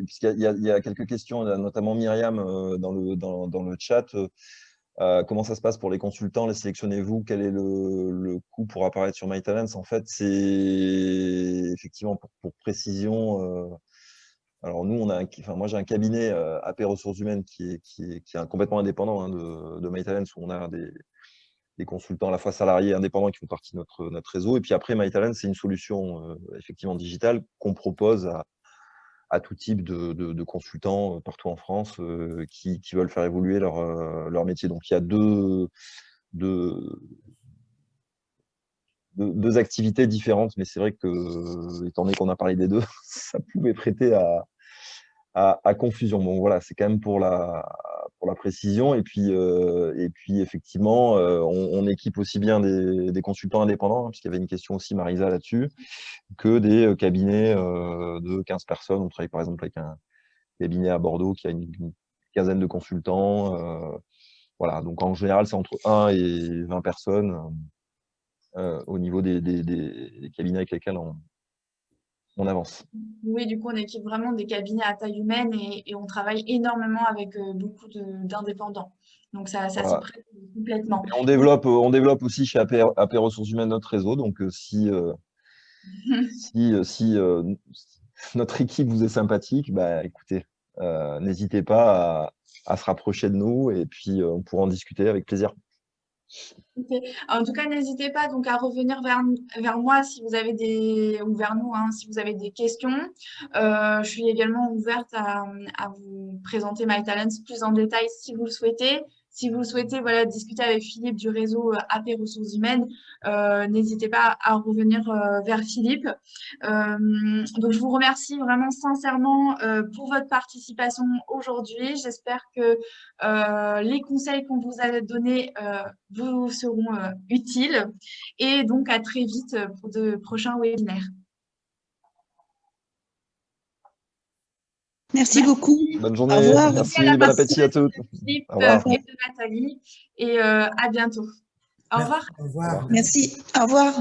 puisqu'il y a quelques questions, notamment Myriam dans le chat. Comment ça se passe pour les consultants? Les sélectionnez-vous? Quel est le coût pour apparaître sur MyTalents? En fait, c'est effectivement pour précision. Alors nous, moi j'ai un cabinet AP Ressources Humaines qui est complètement indépendant hein, de MyTalents, où on a des consultants à la fois salariés et indépendants qui font partie de notre réseau. Et puis après, MyTalents, c'est une solution effectivement digitale qu'on propose à tout type de consultants partout en France qui veulent faire évoluer leur métier. Donc, il y a deux activités différentes, mais c'est vrai que, étant donné qu'on a parlé des deux, ça pouvait prêter à confusion. Bon, voilà, c'est quand même pour la précision. Et puis effectivement, on équipe aussi bien des consultants indépendants, hein, puisqu'il y avait une question aussi, Marisa, là-dessus, que des cabinets de 15 personnes. On travaille par exemple avec un cabinet à Bordeaux qui a une quinzaine de consultants. Voilà, donc en général, c'est entre 1 et 20 personnes au niveau des cabinets avec lesquels on avance. Oui, du coup, on équipe vraiment des cabinets à taille humaine et on travaille énormément avec beaucoup d'indépendants. Donc, ça s'y Voilà. prête complètement. Et on développe aussi chez AP Ressources Humaines notre réseau. Donc, si notre équipe vous est sympathique, bah, écoutez, n'hésitez pas à se rapprocher de nous et puis on pourra en discuter avec plaisir. Okay. En tout cas, n'hésitez pas donc à revenir vers moi si vous avez ou vers nous hein, si vous avez des questions. Je suis également ouverte à vous présenter MyTalents plus en détail si vous le souhaitez. Si vous souhaitez voilà, discuter avec Philippe du réseau AP Ressources Humaines, n'hésitez pas à revenir vers Philippe. Donc, je vous remercie vraiment sincèrement pour votre participation aujourd'hui. J'espère que les conseils qu'on vous a donnés vous seront utiles. Et donc, à très vite pour de prochains webinaires. Merci beaucoup. Bonne journée. Au revoir. Merci. Bon appétit à tous. Philippe Au revoir. et de Nathalie. Et à bientôt. Au revoir. Au revoir. Merci. Au revoir.